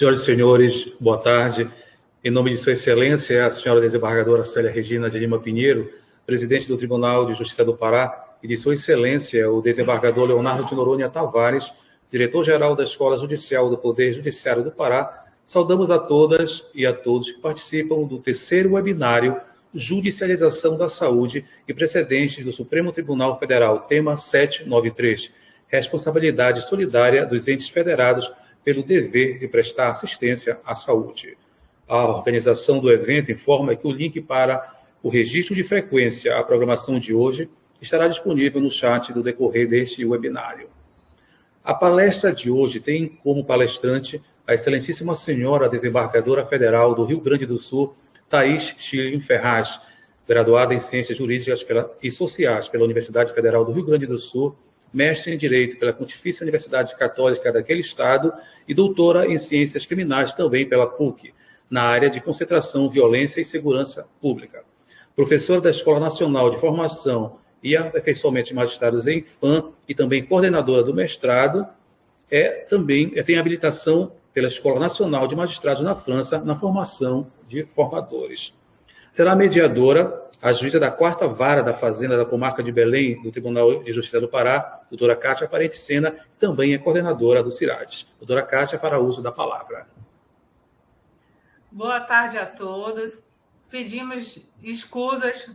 Senhoras e senhores, boa tarde. Em nome de Sua Excelência, a senhora desembargadora Célia Regina de Lima Pinheiro, presidente do Tribunal de Justiça do Pará, e de Sua Excelência, o desembargador Leonardo de Noronha Tavares, diretor-geral da Escola Judicial do Poder Judiciário do Pará, saudamos a todas e a todos que participam do terceiro webinário Judicialização da Saúde e Precedentes do Supremo Tribunal Federal, tema 793, Responsabilidade Solidária dos Entes Federados pelo dever de prestar assistência à saúde. A organização do evento informa que o link para o registro de frequência à programação de hoje estará disponível no chat do decorrer deste webinário. A palestra de hoje tem como palestrante a excelentíssima senhora desembargadora federal do Rio Grande do Sul, Thaís Schilling Ferraz, graduada em Ciências Jurídicas e Sociais pela Universidade Federal do Rio Grande do Sul, mestre em Direito pela Pontifícia Universidade Católica daquele Estado e doutora em Ciências Criminais também pela PUC, na área de Concentração, Violência e Segurança Pública. Professora da Escola Nacional de Formação e Aperfeiçoamento de Magistrados em FAM e também coordenadora do mestrado, tem habilitação pela Escola Nacional de Magistrados na França na formação de formadores. Será mediadora a juíza da 4ª Vara da Fazenda da Comarca de Belém, do Tribunal de Justiça do Pará, doutora Kátia Parente Sena, que também é coordenadora do CIRADES. Doutora Kátia, para uso da palavra. Boa tarde a todos. Pedimos escusas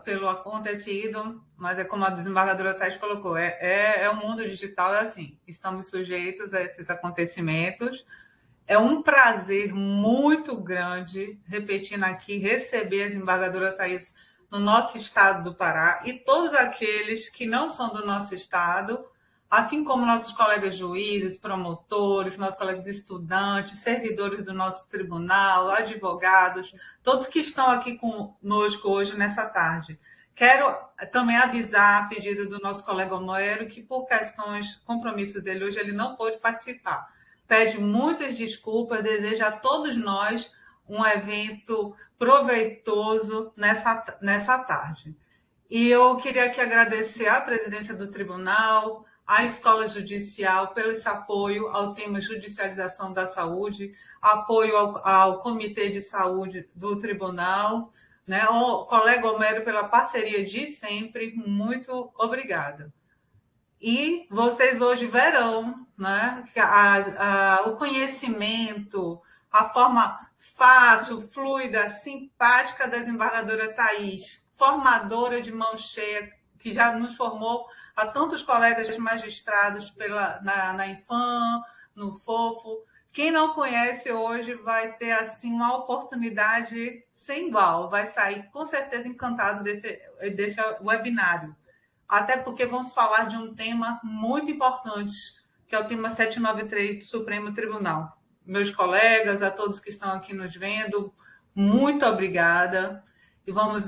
pelo acontecido, mas é como a desembargadora Thaís colocou, o mundo digital é assim, estamos sujeitos a esses acontecimentos. É um prazer muito grande, repetindo aqui, receber a desembargadora Thaís no nosso estado do Pará e todos aqueles que não são do nosso estado, assim como nossos colegas juízes, promotores, nossos colegas estudantes, servidores do nosso tribunal, advogados, todos que estão aqui conosco hoje nessa tarde. Quero também avisar, a pedido do nosso colega Homero, que por questões, compromissos dele hoje, ele não pôde participar. Pede muitas desculpas, deseja a todos nós um evento proveitoso nessa tarde. E eu queria aqui agradecer à presidência do tribunal, à Escola Judicial, pelo esse apoio ao tema Judicialização da Saúde, apoio ao Comitê de Saúde do Tribunal, né? O colega Homero pela parceria de sempre, muito obrigada. E vocês hoje verão, né, que o conhecimento, a forma fácil, fluida, simpática da desembargadora Thaís, formadora de mão cheia, que já nos formou a tantos colegas magistrados na Infam, no Fofo. Quem não conhece hoje vai ter assim uma oportunidade sem igual, vai sair com certeza encantado desse webinário. Até porque vamos falar de um tema muito importante, que é o tema 793 do Supremo Tribunal. Meus colegas, a todos que estão aqui nos vendo, muito obrigada. E vamos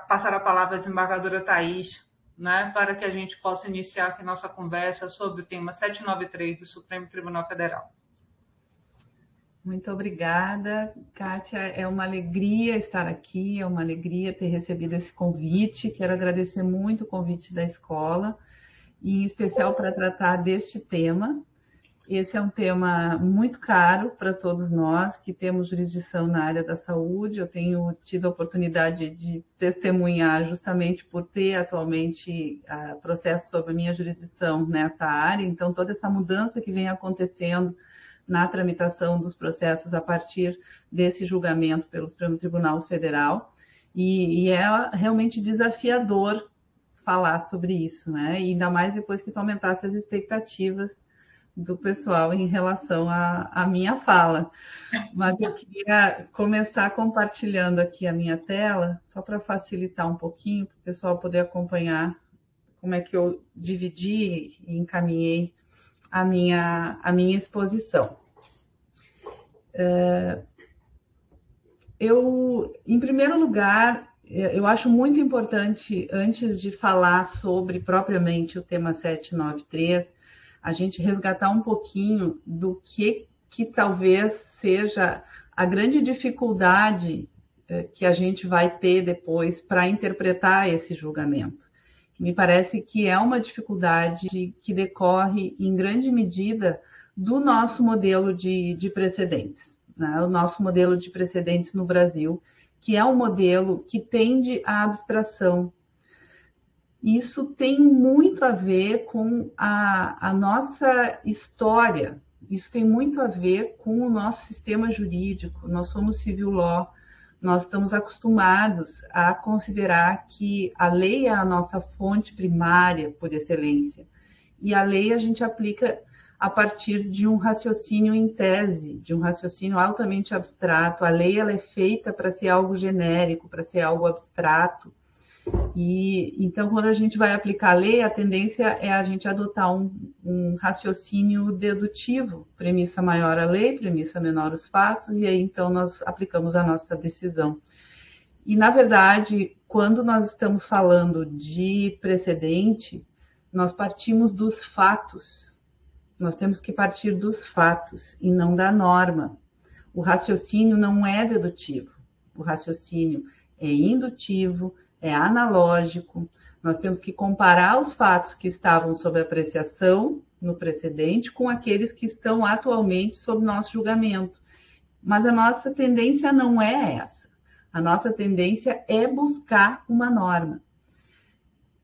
passar a palavra à desembargadora Thaís, né, para que a gente possa iniciar aqui nossa conversa sobre o tema 793 do Supremo Tribunal Federal. Muito obrigada, Kátia. É uma alegria estar aqui, é uma alegria ter recebido esse convite. Quero agradecer muito o convite da escola, e em especial para tratar deste tema. Esse é um tema muito caro para todos nós que temos jurisdição na área da saúde. Eu tenho tido a oportunidade de testemunhar justamente por ter atualmente processo sobre a minha jurisdição nessa área. Então, toda essa mudança que vem acontecendo na tramitação dos processos a partir desse julgamento pelo Supremo Tribunal Federal, e é realmente desafiador falar sobre isso, né? E ainda mais depois que tu aumentasse as expectativas do pessoal em relação à minha fala. Mas eu queria começar compartilhando aqui a minha tela, só para facilitar um pouquinho, para o pessoal poder acompanhar como é que eu dividi e encaminhei a minha exposição. Em primeiro lugar, eu acho muito importante, antes de falar sobre propriamente o tema 793, a gente resgatar um pouquinho do que talvez seja a grande dificuldade que a gente vai ter depois para interpretar esse julgamento. Me parece que é uma dificuldade que decorre, em grande medida, do nosso modelo de precedentes, né? O nosso modelo de precedentes no Brasil, que é um modelo que tende à abstração. Isso tem muito a ver com a nossa história, isso tem muito a ver com o nosso sistema jurídico. Nós somos civil law, nós estamos acostumados a considerar que a lei é a nossa fonte primária por excelência. E a lei a gente aplica a partir de um raciocínio em tese, de um raciocínio altamente abstrato. A lei ela é feita para ser algo genérico, para ser algo abstrato. E então, quando a gente vai aplicar a lei, a tendência é a gente adotar um raciocínio dedutivo, premissa maior a lei, premissa menor os fatos, e aí então nós aplicamos a nossa decisão. E, na verdade, quando nós estamos falando de precedente, nós partimos dos fatos. Nós temos que partir dos fatos e não da norma. O raciocínio não é dedutivo, o raciocínio é indutivo, é analógico. Nós temos que comparar os fatos que estavam sob apreciação no precedente com aqueles que estão atualmente sob nosso julgamento. Mas a nossa tendência não é essa. A nossa tendência é buscar uma norma.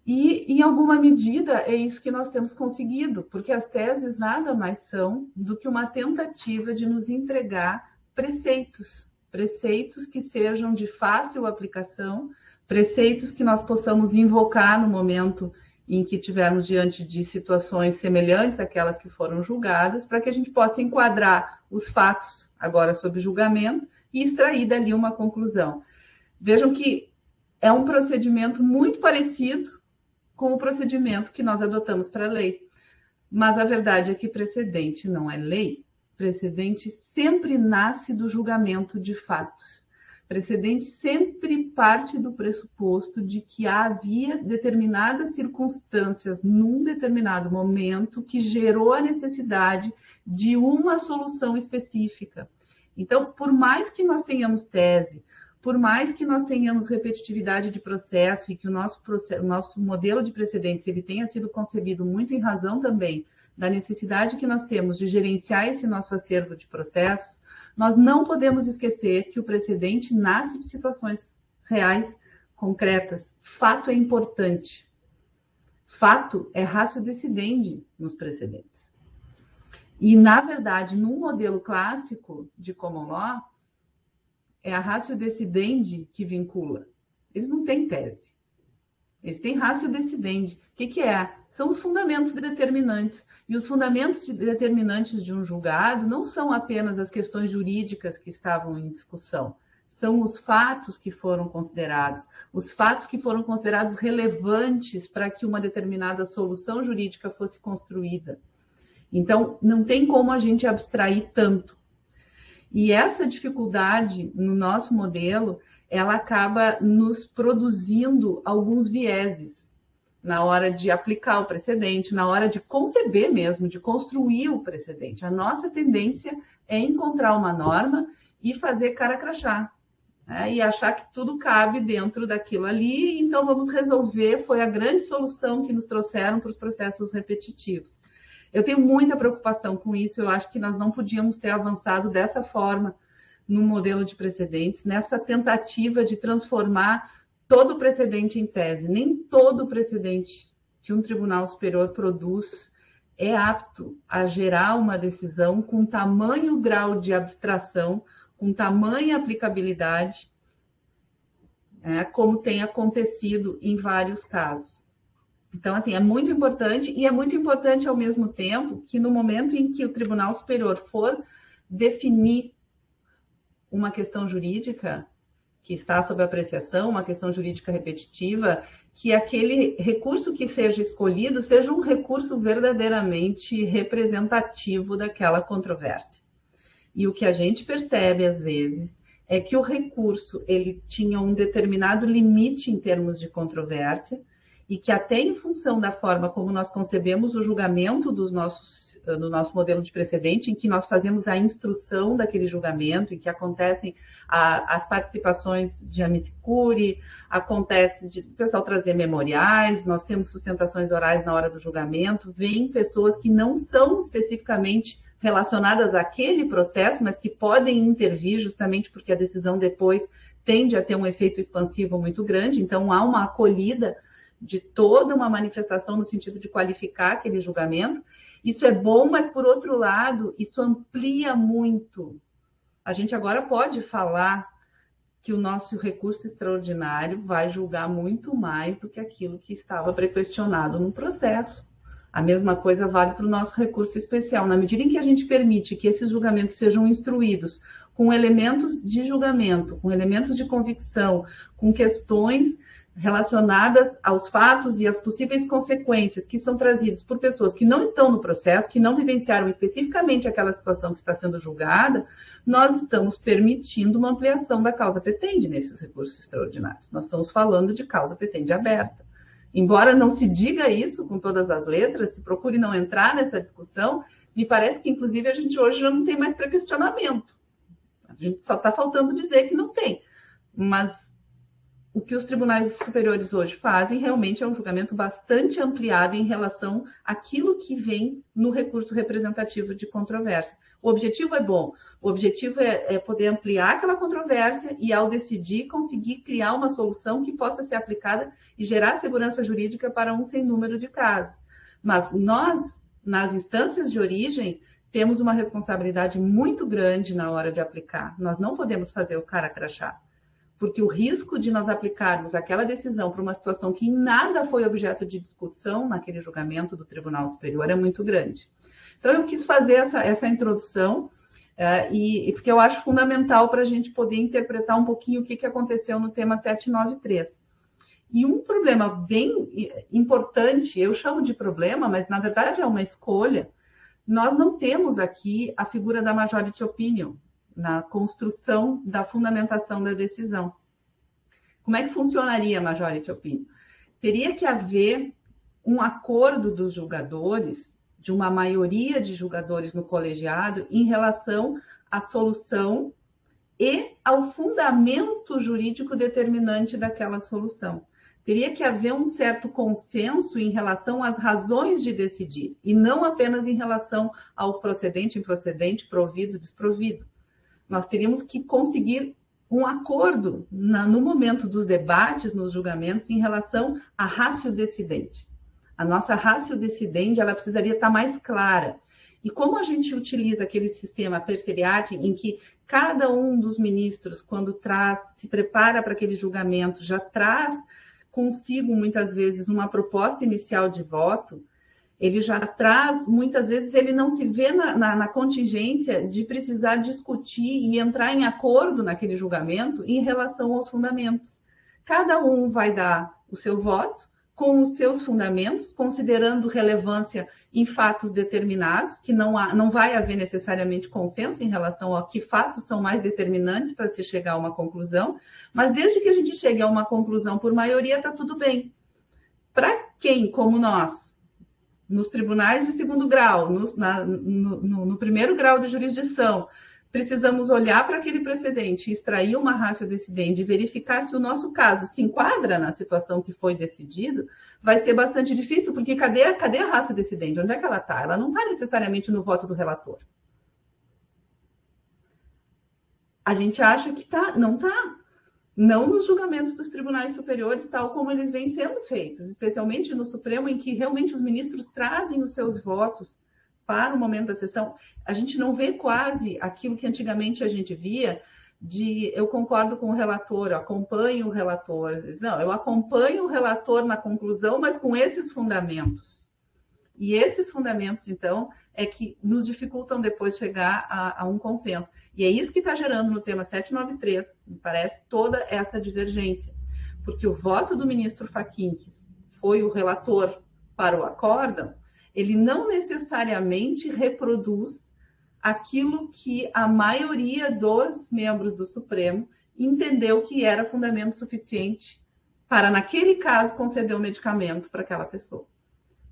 E, em alguma medida, é isso que nós temos conseguido, porque as teses nada mais são do que uma tentativa de nos entregar preceitos que sejam de fácil aplicação, preceitos que nós possamos invocar no momento em que estivermos diante de situações semelhantes àquelas que foram julgadas, para que a gente possa enquadrar os fatos agora sob julgamento e extrair dali uma conclusão. Vejam que é um procedimento muito parecido com o procedimento que nós adotamos para a lei. Mas a verdade é que precedente não é lei. Precedente sempre nasce do julgamento de fatos. Precedente sempre parte do pressuposto de que havia determinadas circunstâncias num determinado momento que gerou a necessidade de uma solução específica. Então, por mais que nós tenhamos tese, por mais que nós tenhamos repetitividade de processo e que o nosso modelo de precedentes ele tenha sido concebido muito em razão também da necessidade que nós temos de gerenciar esse nosso acervo de processos, nós não podemos esquecer que o precedente nasce de situações reais, concretas. Fato é importante. Fato é ratio decidendi nos precedentes. E, na verdade, num modelo clássico de common law, é a ratio decidendi que vincula. Eles não têm tese. Eles têm ratio decidendi. O que é? São os fundamentos determinantes. E os fundamentos determinantes de um julgado não são apenas as questões jurídicas que estavam em discussão. São os fatos que foram considerados. Os fatos que foram considerados relevantes para que uma determinada solução jurídica fosse construída. Então, não tem como a gente abstrair tanto. E essa dificuldade no nosso modelo, ela acaba nos produzindo alguns vieses na hora de aplicar o precedente, na hora de conceber mesmo, de construir o precedente. A nossa tendência é encontrar uma norma e fazer cara crachá, né? E achar que tudo cabe dentro daquilo ali, então vamos resolver, foi a grande solução que nos trouxeram para os processos repetitivos. Eu tenho muita preocupação com isso, eu acho que nós não podíamos ter avançado dessa forma no modelo de precedentes, nessa tentativa de transformar todo precedente em tese. Nem todo precedente que um tribunal superior produz é apto a gerar uma decisão com tamanho grau de abstração, com tamanha aplicabilidade, como tem acontecido em vários casos. Então, assim, é muito importante, e é muito importante ao mesmo tempo que no momento em que o Tribunal Superior for definir uma questão jurídica que está sob apreciação, uma questão jurídica repetitiva, que aquele recurso que seja escolhido seja um recurso verdadeiramente representativo daquela controvérsia. E o que a gente percebe, às vezes, é que o recurso ele tinha um determinado limite em termos de controvérsia, e que até em função da forma como nós concebemos o julgamento do nosso modelo de precedente, em que nós fazemos a instrução daquele julgamento, em que acontecem as participações de amici curiae, acontece de o pessoal trazer memoriais, nós temos sustentações orais na hora do julgamento, vêm pessoas que não são especificamente relacionadas àquele processo, mas que podem intervir justamente porque a decisão depois tende a ter um efeito expansivo muito grande. Então, há uma acolhida de toda uma manifestação no sentido de qualificar aquele julgamento. Isso é bom, mas, por outro lado, isso amplia muito. A gente agora pode falar que o nosso recurso extraordinário vai julgar muito mais do que aquilo que estava pré-questionado no processo. A mesma coisa vale para o nosso recurso especial. Na medida em que a gente permite que esses julgamentos sejam instruídos com elementos de julgamento, com elementos de convicção, com questões relacionadas aos fatos e às possíveis consequências que são trazidos por pessoas que não estão no processo, que não vivenciaram especificamente aquela situação que está sendo julgada, nós estamos permitindo uma ampliação da causa petende nesses recursos extraordinários. Nós estamos falando de causa petende aberta. Embora não se diga isso com todas as letras, se procure não entrar nessa discussão, me parece que, inclusive, a gente hoje já não tem mais pré-questionamento. A gente só está faltando dizer que não tem. Mas o que os tribunais superiores hoje fazem realmente é um julgamento bastante ampliado em relação àquilo que vem no recurso representativo de controvérsia. O objetivo é bom, o objetivo é poder ampliar aquela controvérsia e, ao decidir, conseguir criar uma solução que possa ser aplicada e gerar segurança jurídica para um sem número de casos. Mas nós, nas instâncias de origem, temos uma responsabilidade muito grande na hora de aplicar. Nós não podemos fazer o cara crachá, porque o risco de nós aplicarmos aquela decisão para uma situação que em nada foi objeto de discussão naquele julgamento do Tribunal Superior é muito grande. Então, eu quis fazer essa introdução, porque eu acho fundamental para a gente poder interpretar um pouquinho o que aconteceu no tema 793. E um problema bem importante, eu chamo de problema, mas na verdade é uma escolha, nós não temos aqui a figura da majority opinion na construção da fundamentação da decisão. Como é que funcionaria a majority opinion? Teria que haver um acordo dos julgadores, de uma maioria de julgadores no colegiado, em relação à solução e ao fundamento jurídico determinante daquela solução. Teria que haver um certo consenso em relação às razões de decidir, e não apenas em relação ao procedente, improcedente, provido, desprovido. Nós teríamos que conseguir um acordo no momento dos debates, nos julgamentos, em relação à ratio decidente. A nossa ratio decidente, ela precisaria estar mais clara. E como a gente utiliza aquele sistema per seriatim, em que cada um dos ministros, quando se prepara para aquele julgamento, já traz consigo, muitas vezes, uma proposta inicial de voto, ele já traz, muitas vezes, ele não se vê na contingência de precisar discutir e entrar em acordo naquele julgamento em relação aos fundamentos. Cada um vai dar o seu voto com os seus fundamentos, considerando relevância em fatos determinados, que não vai haver necessariamente consenso em relação a que fatos são mais determinantes para se chegar a uma conclusão, mas desde que a gente chegue a uma conclusão por maioria, está tudo bem. Para quem, como nós, nos tribunais de segundo grau, no primeiro grau de jurisdição, precisamos olhar para aquele precedente, extrair uma ratio decidente e verificar se o nosso caso se enquadra na situação que foi decidido, vai ser bastante difícil, porque cadê a ratio decidente? Onde é que ela está? Ela não está necessariamente no voto do relator. A gente acha que não está. Não nos julgamentos dos tribunais superiores, tal como eles vêm sendo feitos, especialmente no Supremo, em que realmente os ministros trazem os seus votos para o momento da sessão. A gente não vê quase aquilo que antigamente a gente via de eu concordo com o relator, eu acompanho o relator. Não, eu acompanho o relator na conclusão, mas com esses fundamentos. E esses fundamentos, então, é que nos dificultam depois chegar a um consenso. E é isso que está gerando no tema 793, me parece, toda essa divergência. Porque o voto do ministro Fachin, que foi o relator para o acórdão, ele não necessariamente reproduz aquilo que a maioria dos membros do Supremo entendeu que era fundamento suficiente para, naquele caso, conceder o medicamento para aquela pessoa.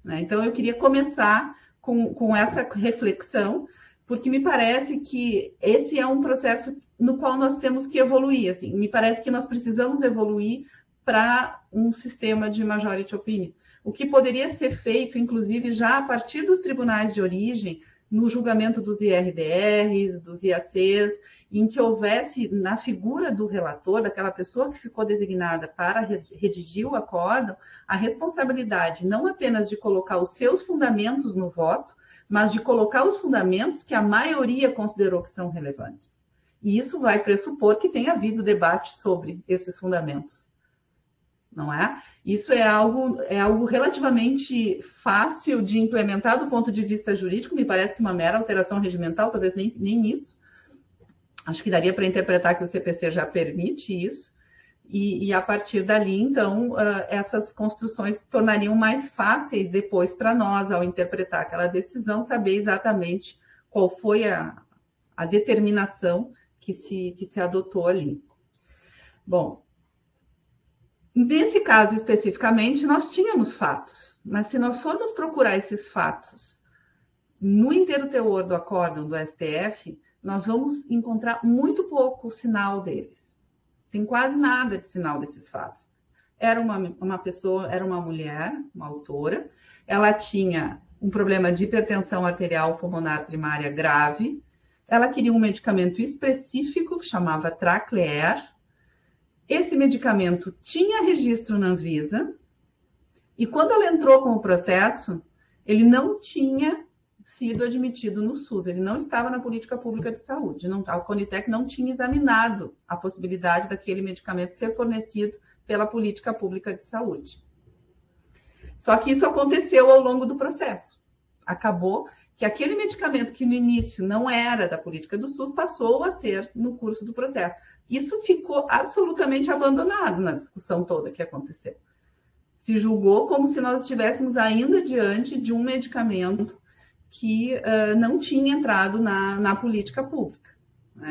Então, eu queria começar com essa reflexão, porque me parece que esse é um processo no qual nós temos que evoluir. Assim. Me parece que nós precisamos evoluir para um sistema de majority opinion. O que poderia ser feito, inclusive, já a partir dos tribunais de origem, no julgamento dos IRDRs, dos IACs, em que houvesse na figura do relator, daquela pessoa que ficou designada para redigir o acórdão, a responsabilidade não apenas de colocar os seus fundamentos no voto, mas de colocar os fundamentos que a maioria considerou que são relevantes. E isso vai pressupor que tenha havido debate sobre esses fundamentos, não é? Isso é algo relativamente fácil de implementar do ponto de vista jurídico, me parece que uma mera alteração regimental, talvez nem isso. Acho que daria para interpretar que o CPC já permite isso, e a partir dali, então, essas construções tornariam mais fáceis depois para nós, ao interpretar aquela decisão, saber exatamente qual foi a determinação que se adotou ali. Bom, nesse caso especificamente, nós tínhamos fatos, mas se nós formos procurar esses fatos no inteiro teor do acórdão do STF, nós vamos encontrar muito pouco sinal deles. Tem quase nada de sinal desses fatos. Era uma pessoa, era uma mulher, uma autora, ela tinha um problema de hipertensão arterial pulmonar primária grave, ela queria um medicamento específico que chamava Tracleer. Esse medicamento tinha registro na Anvisa, e quando ela entrou com o processo, ele não tinha sido admitido no SUS, ele não estava na política pública de saúde, a Conitec não tinha examinado a possibilidade daquele medicamento ser fornecido pela política pública de saúde. Só que isso aconteceu ao longo do processo. Acabou que aquele medicamento que no início não era da política do SUS passou a ser no curso do processo. Isso ficou absolutamente abandonado na discussão toda que aconteceu. Se julgou como se nós estivéssemos ainda diante de um medicamento que não tinha entrado na política pública.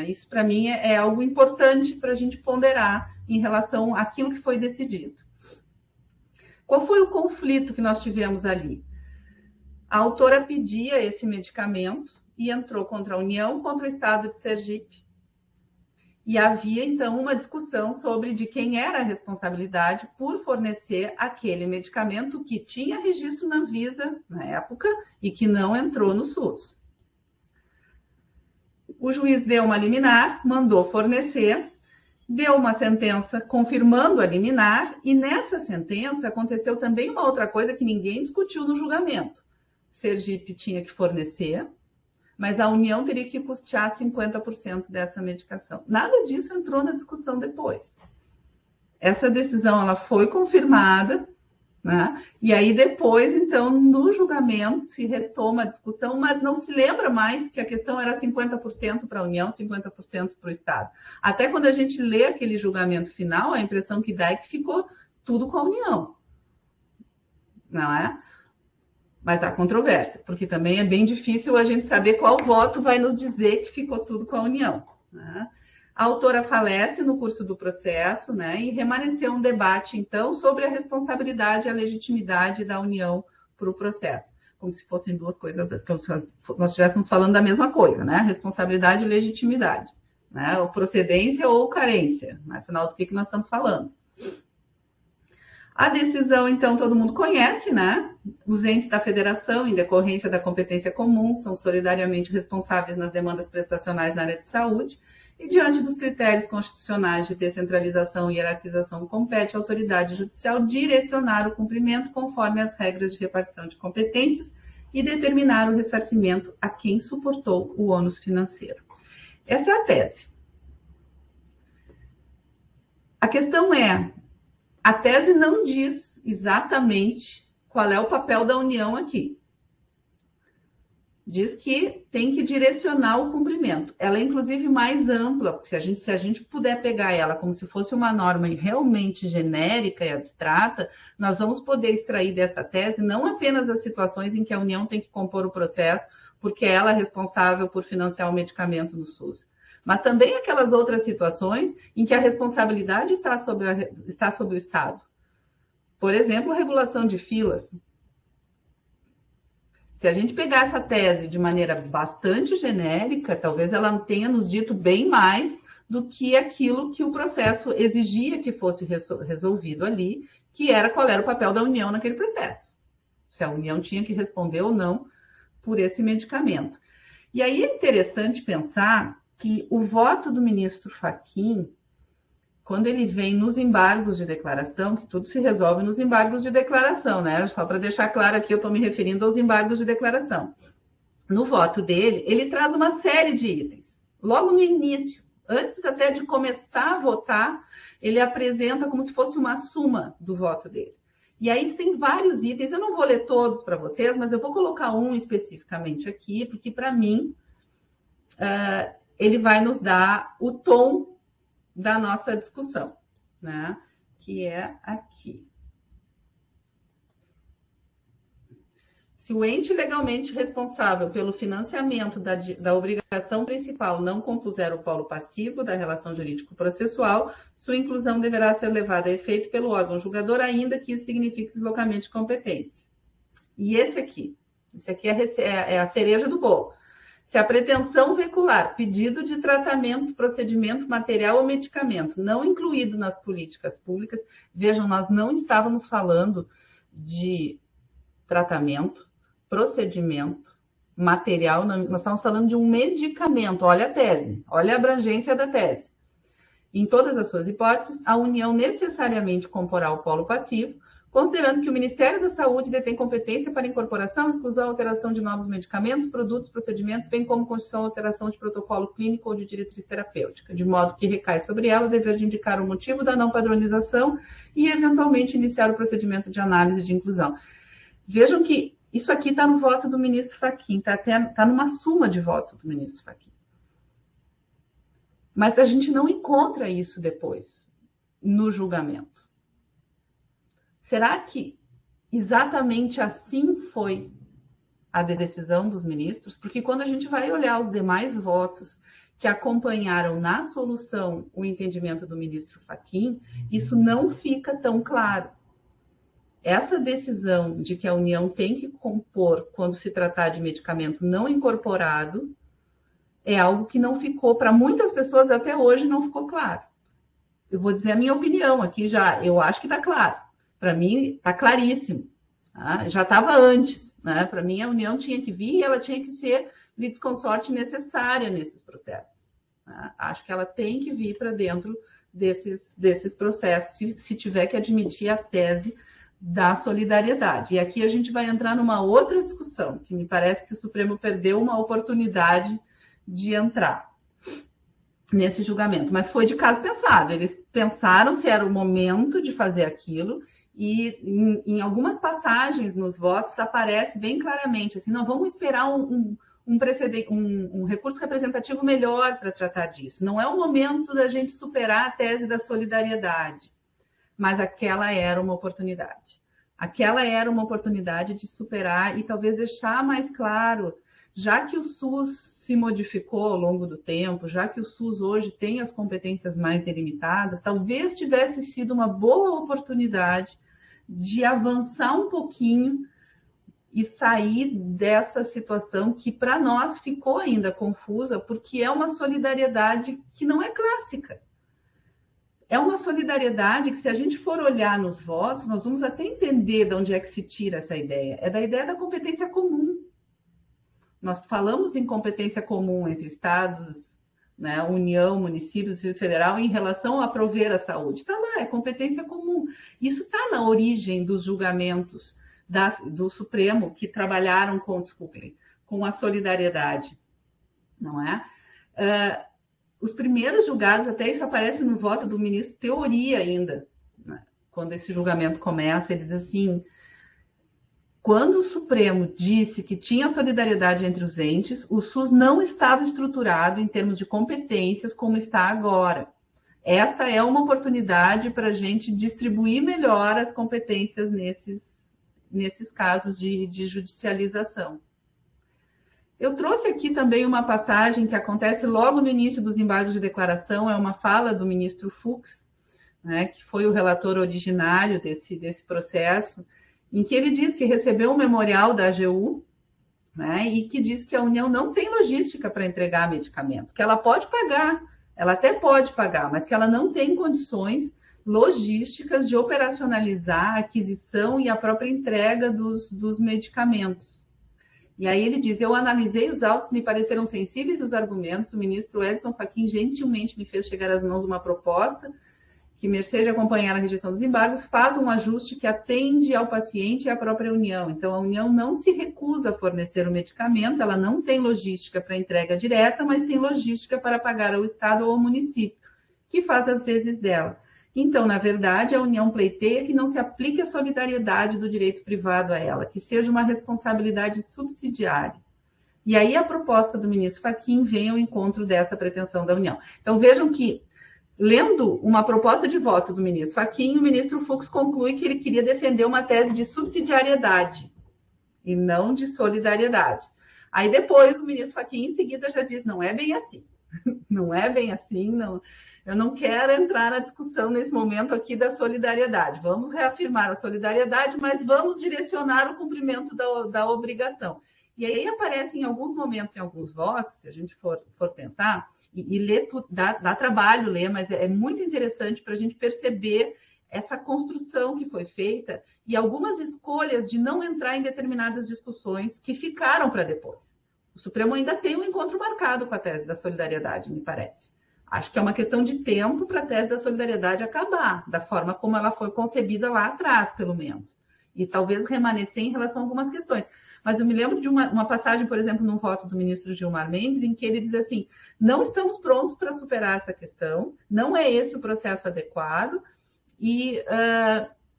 Isso, para mim, é algo importante para a gente ponderar em relação àquilo que foi decidido. Qual foi o conflito que nós tivemos ali? A autora pedia esse medicamento e entrou contra a União, contra o Estado de Sergipe. E havia, então, uma discussão sobre de quem era a responsabilidade por fornecer aquele medicamento que tinha registro na Anvisa, na época, e que não entrou no SUS. O juiz deu uma liminar, mandou fornecer, deu uma sentença confirmando a liminar, e nessa sentença aconteceu também uma outra coisa que ninguém discutiu no julgamento. Sergipe tinha que fornecer, mas a União teria que custear 50% dessa medicação. Nada disso entrou na discussão depois. Essa decisão ela foi confirmada, né? E aí depois, então, no julgamento se retoma a discussão, mas não se lembra mais que a questão era 50% para a União, 50% para o Estado. Até quando a gente lê aquele julgamento final, a impressão que dá é que ficou tudo com a União, não é? Mas há controvérsia, porque também é bem difícil a gente saber qual voto vai nos dizer que ficou tudo com a União, né? A autora falece no curso do processo, né? E remanesceu um debate, então, sobre a responsabilidade e a legitimidade da União para o processo. Como se fossem duas coisas, como se nós estivéssemos falando da mesma coisa, né? Responsabilidade e legitimidade, né? Ou procedência ou carência, né? Afinal, do que nós estamos falando? A decisão, então, todo mundo conhece, né? Os entes da federação, em decorrência da competência comum, são solidariamente responsáveis nas demandas prestacionais na área de saúde e, diante dos critérios constitucionais de descentralização e hierarquização, compete à autoridade judicial direcionar o cumprimento conforme as regras de repartição de competências e determinar o ressarcimento a quem suportou o ônus financeiro. Essa é a tese. A questão é, a tese não diz exatamente qual é o papel da União aqui. Diz que tem que direcionar o cumprimento. Ela é, inclusive, mais ampla, porque se a gente puder pegar ela como se fosse uma norma realmente genérica e abstrata, nós vamos poder extrair dessa tese não apenas as situações em que a União tem que compor o processo, porque ela é responsável por financiar o medicamento no SUS, mas também aquelas outras situações em que a responsabilidade está sobre o Estado. Por exemplo, a regulação de filas. Se a gente pegar essa tese de maneira bastante genérica, talvez ela tenha nos dito bem mais do que aquilo que o processo exigia que fosse resolvido ali, que era qual era o papel da União naquele processo. Se a União tinha que responder ou não por esse medicamento. E aí é interessante pensar que o voto do ministro Fachin, quando ele vem nos embargos de declaração, que tudo se resolve nos embargos de declaração, né? Só para deixar claro aqui, eu estou me referindo aos embargos de declaração. No voto dele, ele traz uma série de itens. Logo no início, antes até de começar a votar, ele apresenta como se fosse uma suma do voto dele. E aí tem vários itens, eu não vou ler todos para vocês, mas eu vou colocar um especificamente aqui, porque para mim ele vai nos dar o tom da nossa discussão, né? Que é aqui. Se o ente legalmente responsável pelo financiamento da obrigação principal não compuser o polo passivo da relação jurídico-processual, sua inclusão deverá ser levada a efeito pelo órgão julgador, ainda que isso signifique deslocamento de competência. E esse aqui é a cereja do bolo. Se a pretensão veicular pedido de tratamento, procedimento, material ou medicamento não incluído nas políticas públicas, vejam, nós não estávamos falando de tratamento, procedimento, material, nós estamos falando de um medicamento. Olha a tese, olha a abrangência da tese. Em todas as suas hipóteses, a União necessariamente comporá o polo passivo, considerando que o Ministério da Saúde detém competência para incorporação, exclusão, alteração de novos medicamentos, produtos, procedimentos, bem como construção ou alteração de protocolo clínico ou de diretriz terapêutica, de modo que recai sobre ela o dever de indicar o motivo da não padronização e, eventualmente, iniciar o procedimento de análise de inclusão. Vejam que isso aqui está no voto do ministro Fachin, está numa suma de voto do ministro Fachin. Mas a gente não encontra isso depois, no julgamento. Será que exatamente assim foi a decisão dos ministros? Porque quando a gente vai olhar os demais votos que acompanharam na solução o entendimento do ministro Fachin, isso não fica tão claro. Essa decisão de que a União tem que compor quando se tratar de medicamento não incorporado é algo que não ficou, para muitas pessoas até hoje não ficou claro. Eu vou dizer a minha opinião aqui já, eu acho que está claro. Para mim, está claríssimo. Tá? Já estava antes. Né? Para mim, a União tinha que vir e ela tinha que ser litisconsorte necessária nesses processos. Tá? Acho que ela tem que vir para dentro desses processos, se tiver que admitir a tese da solidariedade. E aqui a gente vai entrar numa outra discussão, que me parece que o Supremo perdeu uma oportunidade de entrar nesse julgamento. Mas foi de caso pensado. Eles pensaram se era o momento de fazer aquilo. E em algumas passagens nos votos aparece bem claramente, assim, não, vamos esperar um recurso representativo melhor para tratar disso. Não é o momento da gente superar a tese da solidariedade, mas aquela era uma oportunidade. Aquela era uma oportunidade de superar e talvez deixar mais claro, já que o SUS se modificou ao longo do tempo, já que o SUS hoje tem as competências mais delimitadas, talvez tivesse sido uma boa oportunidade de avançar um pouquinho e sair dessa situação que para nós ficou ainda confusa, porque é uma solidariedade que não é clássica. É uma solidariedade que, se a gente for olhar nos votos, nós vamos até entender de onde é que se tira essa ideia. É da ideia da competência comum. Nós falamos em competência comum entre estados, né, União, municípios, Distrito Federal, em relação a prover a saúde. Está lá, é competência comum. Isso está na origem dos julgamentos do Supremo, que trabalharam com a solidariedade, não é? Os primeiros julgados, até isso aparece no voto do ministro Teori ainda, né? Quando esse julgamento começa, ele diz assim: quando o Supremo disse que tinha solidariedade entre os entes, o SUS não estava estruturado em termos de competências como está agora. Esta é uma oportunidade para a gente distribuir melhor as competências nesses casos de judicialização. Eu trouxe aqui também uma passagem que acontece logo no início dos embargos de declaração, é uma fala do ministro Fux, né, que foi o relator originário desse processo, em que ele diz que recebeu um memorial da AGU, né, e que diz que a União não tem logística para entregar medicamento, que ela pode pagar, ela até pode pagar, mas que ela não tem condições logísticas de operacionalizar a aquisição e a própria entrega dos medicamentos. E aí ele diz, eu analisei os autos, me pareceram sensíveis os argumentos, o ministro Edson Fachin gentilmente me fez chegar às mãos uma proposta que, mercê de acompanhar a rejeição dos embargos, faz um ajuste que atende ao paciente e à própria União. Então, a União não se recusa a fornecer o medicamento, ela não tem logística para entrega direta, mas tem logística para pagar ao Estado ou ao município, que faz as vezes dela. Então, na verdade, a União pleiteia que não se aplique a solidariedade do direito privado a ela, que seja uma responsabilidade subsidiária. E aí a proposta do ministro Fachin vem ao encontro dessa pretensão da União. Então, vejam que, lendo uma proposta de voto do ministro Fachin, o ministro Fux conclui que ele queria defender uma tese de subsidiariedade e não de solidariedade. Aí depois o ministro Fachin, em seguida, já diz, não é bem assim. Não é bem assim, não... Eu não quero entrar na discussão nesse momento aqui da solidariedade. Vamos reafirmar a solidariedade, mas vamos direcionar o cumprimento da obrigação. E aí aparece em alguns momentos, em alguns votos, se a gente for pensar, e ler, dá trabalho ler, mas é muito interessante para a gente perceber essa construção que foi feita e algumas escolhas de não entrar em determinadas discussões que ficaram para depois. O Supremo ainda tem um encontro marcado com a tese da solidariedade, me parece. Acho que é uma questão de tempo para a tese da solidariedade acabar, da forma como ela foi concebida lá atrás, pelo menos. E talvez remanescer em relação a algumas questões. Mas eu me lembro de uma passagem, por exemplo, num voto do ministro Gilmar Mendes, em que ele diz assim, não estamos prontos para superar essa questão, não é esse o processo adequado, e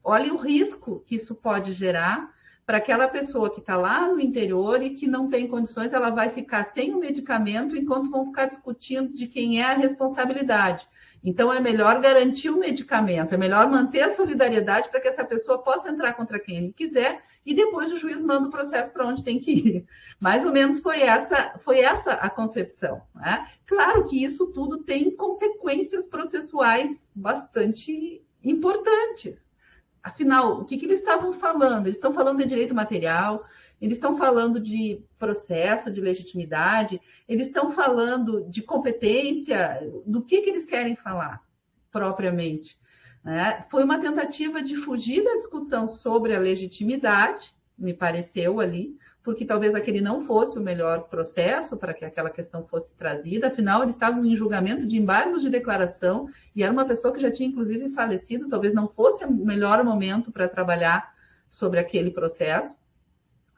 olhem o risco que isso pode gerar para aquela pessoa que está lá no interior e que não tem condições, ela vai ficar sem o medicamento enquanto vão ficar discutindo de quem é a responsabilidade. Então, é melhor garantir o medicamento, é melhor manter a solidariedade para que essa pessoa possa entrar contra quem ele quiser e depois o juiz manda o processo para onde tem que ir. Mais ou menos foi essa a concepção, né? Claro que isso tudo tem consequências processuais bastante importantes. Afinal, o que eles estavam falando? Eles estão falando de direito material, eles estão falando de processo, de legitimidade, eles estão falando de competência, do que eles querem falar propriamente, né? Foi uma tentativa de fugir da discussão sobre a legitimidade, me pareceu ali, porque talvez aquele não fosse o melhor processo para que aquela questão fosse trazida, afinal eles estavam em julgamento de embargos de declaração e era uma pessoa que já tinha inclusive falecido, talvez não fosse o melhor momento para trabalhar sobre aquele processo,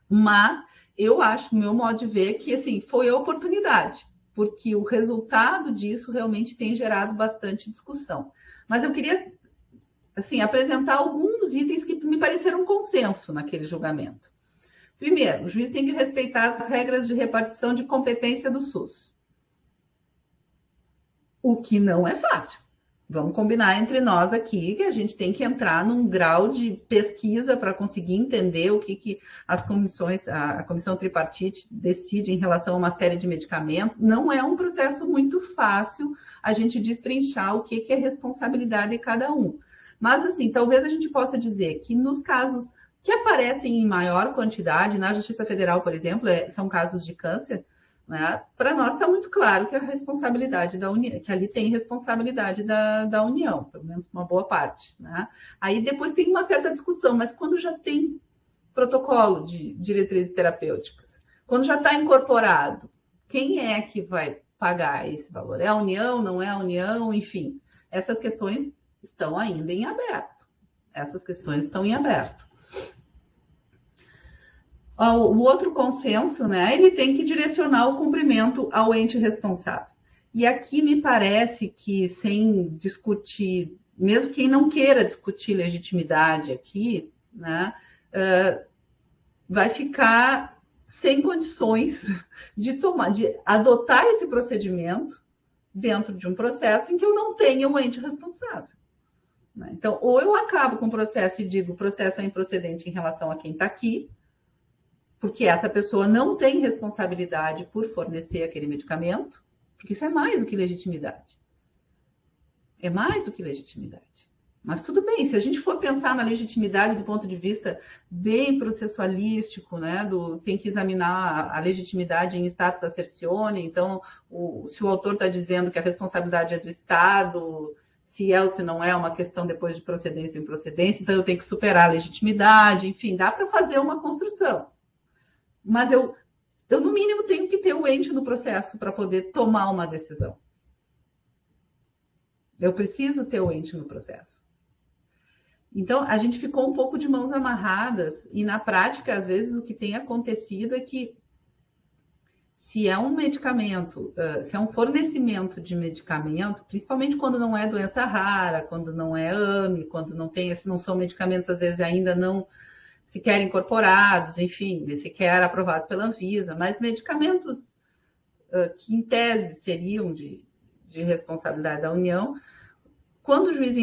mas eu acho, no meu modo de ver, que assim, foi a oportunidade, porque o resultado disso realmente tem gerado bastante discussão. Mas eu queria assim, apresentar alguns itens que me pareceram consenso naquele julgamento. Primeiro, o juiz tem que respeitar as regras de repartição de competência do SUS. O que não é fácil. Vamos combinar entre nós aqui que a gente tem que entrar num grau de pesquisa para conseguir entender o que as comissões, a comissão tripartite decide em relação a uma série de medicamentos. Não é um processo muito fácil a gente destrinchar o que é responsabilidade de cada um. Mas, assim, talvez a gente possa dizer que nos casos que aparecem em maior quantidade, na Justiça Federal, por exemplo, são casos de câncer, né? Para nós está muito claro que a responsabilidade da União, que ali tem responsabilidade da União, pelo menos uma boa parte, né? Aí depois tem uma certa discussão, mas quando já tem protocolo de diretrizes terapêuticas, quando já está incorporado, quem é que vai pagar esse valor? É a União, não é a União? Enfim, essas questões estão ainda em aberto. Essas questões estão em aberto. O outro consenso, né, ele tem que direcionar o cumprimento ao ente responsável. E aqui me parece que, sem discutir, mesmo quem não queira discutir legitimidade aqui, né, vai ficar sem condições de adotar esse procedimento dentro de um processo em que eu não tenha o ente responsável. Então, ou eu acabo com o processo e digo o processo é improcedente em relação a quem está aqui, porque essa pessoa não tem responsabilidade por fornecer aquele medicamento, porque isso é mais do que legitimidade. É mais do que legitimidade. Mas tudo bem, se a gente for pensar na legitimidade do ponto de vista bem processualístico, né, tem que examinar a legitimidade em status assertione, então, se o autor está dizendo que a responsabilidade é do Estado, se é ou se não é uma questão depois de procedência ou improcedência, então eu tenho que superar a legitimidade, enfim, dá para fazer uma construção. Mas eu eu, no mínimo, tenho que ter o ente no processo para poder tomar uma decisão. Eu preciso ter o ente no processo. Então, a gente ficou um pouco de mãos amarradas e, na prática, às vezes, o que tem acontecido é que se é um medicamento, se é um fornecimento de medicamento, principalmente quando não é doença rara, quando não é AME, quando não são medicamentos, às vezes, ainda não sequer incorporados, enfim, nem sequer aprovados pela Anvisa, mas medicamentos que, em tese, seriam de responsabilidade da União, quando o juiz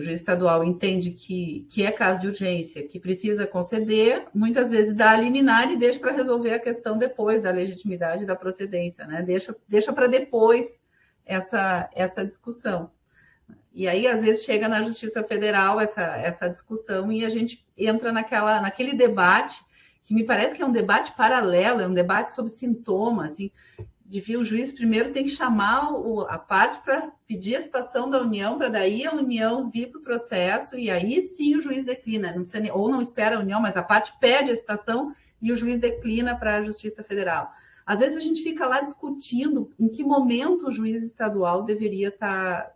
estadual entende que é caso de urgência, que precisa conceder, muitas vezes dá a liminar e deixa para resolver a questão depois da legitimidade da procedência, né? Deixa para depois essa discussão. E aí, às vezes, chega na Justiça Federal essa discussão e a gente entra naquele debate, que me parece que é um debate paralelo, é um debate sobre sintoma, assim, o juiz primeiro tem que chamar a parte para pedir a citação da União, para daí a União vir para o processo, e aí sim o juiz declina, ou não espera a União, mas a parte pede a citação e o juiz declina para a Justiça Federal. Às vezes a gente fica lá discutindo em que momento o juiz estadual deveria estar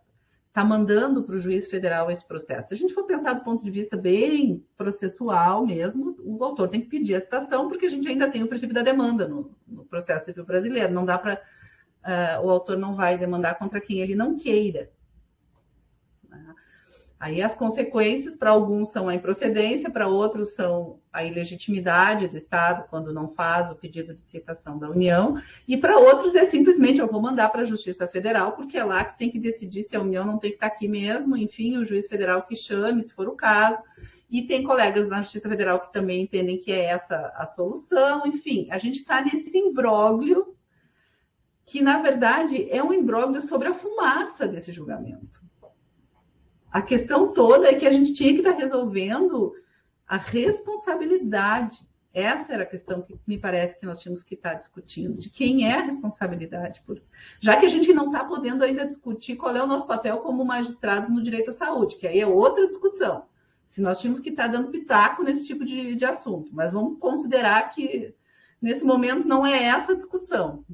mandando para o juiz federal esse processo. Se a gente for pensar do ponto de vista bem processual mesmo, o autor tem que pedir a citação, porque a gente ainda tem o princípio da demanda no processo civil brasileiro. Não dá para... o autor não vai demandar contra quem ele não queira. Aí as consequências, para alguns, são a improcedência, para outros são a ilegitimidade do Estado, quando não faz o pedido de citação da União, e para outros é simplesmente, eu vou mandar para a Justiça Federal, porque é lá que tem que decidir se a União não tem que estar aqui mesmo, enfim, o juiz federal que chame, se for o caso, e tem colegas na Justiça Federal que também entendem que é essa a solução, enfim, a gente está nesse imbróglio, que na verdade é um imbróglio sobre a fumaça desse julgamento. A questão toda é que a gente tinha que estar resolvendo a responsabilidade. Essa era a questão que me parece que nós tínhamos que estar discutindo, de quem é a responsabilidade. Já que a gente não está podendo ainda discutir qual é o nosso papel como magistrado no direito à saúde, que aí é outra discussão. Se nós tínhamos que estar dando pitaco nesse tipo de assunto. Mas vamos considerar que, nesse momento, não é essa a discussão.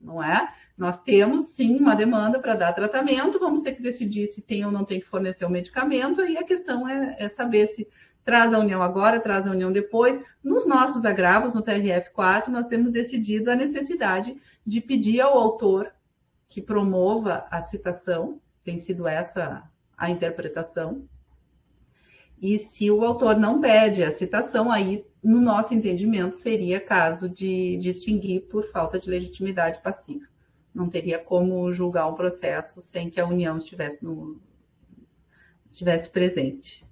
Não é? Nós temos, sim, uma demanda para dar tratamento, vamos ter que decidir se tem ou não tem que fornecer o medicamento, aí a questão é saber se traz a União agora, traz a União depois. Nos nossos agravos, no TRF4, nós temos decidido a necessidade de pedir ao autor que promova a citação, tem sido essa a interpretação, e se o autor não pede a citação, aí, no nosso entendimento, seria caso de extinguir por falta de legitimidade passiva. Não teria como julgar um processo sem que a União estivesse presente.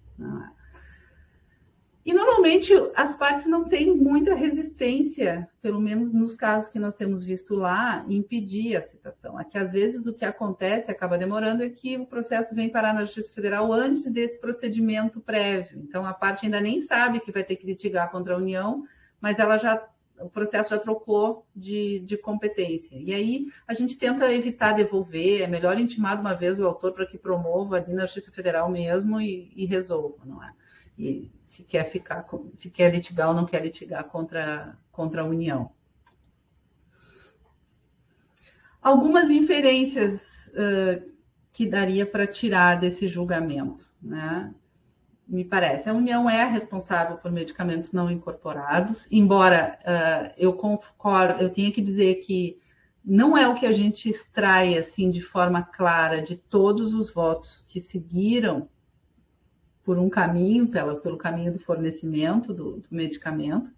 E, normalmente, as partes não têm muita resistência, pelo menos nos casos que nós temos visto lá, em pedir a citação. Aqui, às vezes, o que acontece, acaba demorando, é que o processo vem parar na Justiça Federal antes desse procedimento prévio. Então, a parte ainda nem sabe que vai ter que litigar contra a União, mas o processo já trocou de competência. E aí, a gente tenta evitar devolver, é melhor intimar de uma vez o autor para que promova ali na Justiça Federal mesmo e resolva, não é? E se quer litigar ou não quer litigar contra a União. Algumas inferências que daria para tirar desse julgamento, né? Me parece, a União é responsável por medicamentos não incorporados, embora eu concordo, eu tenha que dizer que não é o que a gente extrai assim de forma clara de todos os votos que seguiram por um caminho, pelo caminho do fornecimento do medicamento.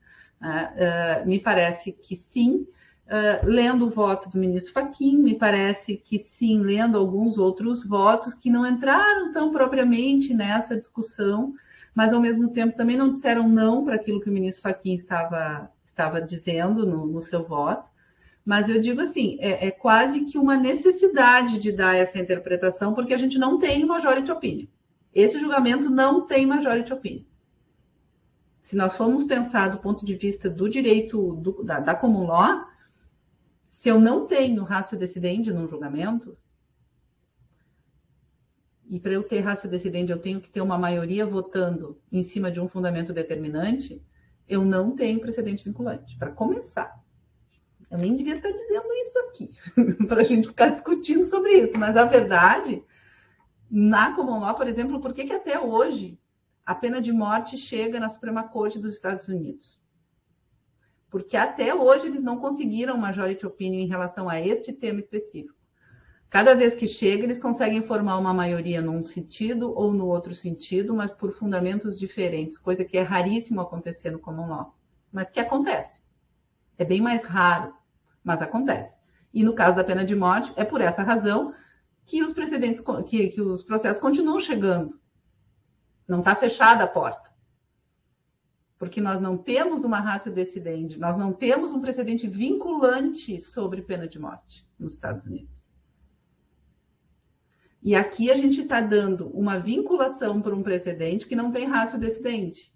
Me parece que sim, lendo o voto do ministro Fachin, me parece que sim, lendo alguns outros votos que não entraram tão propriamente nessa discussão, mas ao mesmo tempo também não disseram não para aquilo que o ministro Fachin estava dizendo no seu voto. Mas eu digo assim, é quase que uma necessidade de dar essa interpretação, porque a gente não tem majority opinion. Esse julgamento não tem majority opinion. Se nós formos pensar do ponto de vista do direito da common law, se eu não tenho ratio decidendi num julgamento, e para eu ter ratio decidendi eu tenho que ter uma maioria votando em cima de um fundamento determinante, eu não tenho precedente vinculante, para começar. Eu nem devia estar dizendo isso aqui, para a gente ficar discutindo sobre isso. Mas a verdade, na Common Law, por exemplo, por que até hoje a pena de morte chega na Suprema Corte dos Estados Unidos? Porque até hoje eles não conseguiram majority opinion em relação a este tema específico. Cada vez que chega, eles conseguem formar uma maioria num sentido ou no outro sentido, mas por fundamentos diferentes, coisa que é raríssimo acontecer no Common Law, mas que acontece. É bem mais raro, mas acontece. E no caso da pena de morte, é por essa razão que os precedentes, que os processos continuam chegando. Não está fechada a porta. Porque nós não temos uma ratio decidendi, nós não temos um precedente vinculante sobre pena de morte nos Estados Unidos. E aqui a gente está dando uma vinculação para um precedente que não tem ratio decidendi.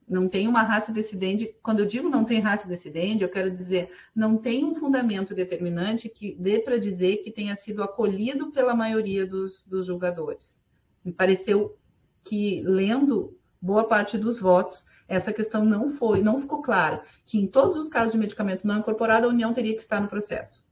Não tem uma ratio decidendi. Quando eu digo não tem ratio decidendi, eu quero dizer não tem um fundamento determinante que dê para dizer que tenha sido acolhido pela maioria dos julgadores. Me pareceu que, lendo boa parte dos votos, essa questão não ficou clara, que em todos os casos de medicamento não incorporado, a União teria que estar no processo.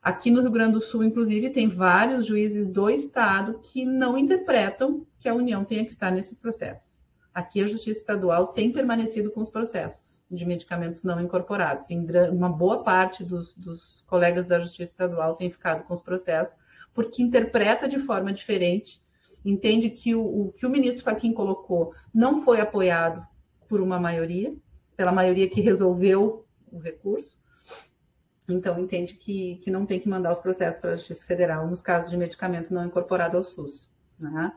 Aqui no Rio Grande do Sul, inclusive, tem vários juízes do Estado que não interpretam que a União tenha que estar nesses processos. Aqui a Justiça Estadual tem permanecido com os processos de medicamentos não incorporados. Uma boa parte dos colegas da Justiça Estadual tem ficado com os processos, porque interpreta de forma diferente, entende que o que o ministro Fachin colocou não foi apoiado por uma maioria, pela maioria que resolveu o recurso. Então, entende que não tem que mandar os processos para a Justiça Federal nos casos de medicamento não incorporado ao SUS. Né?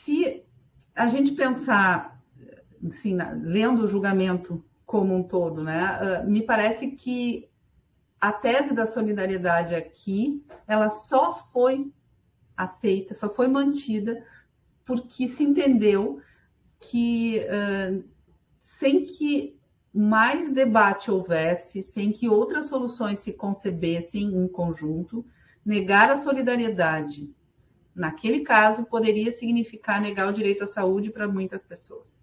Se a gente pensar, assim, lendo o julgamento como um todo, né, me parece que a tese da solidariedade aqui, ela só foi aceita, só foi mantida porque se entendeu que sem que mais debate houvesse, sem que outras soluções se concebessem em conjunto, negar a solidariedade, naquele caso, poderia significar negar o direito à saúde para muitas pessoas.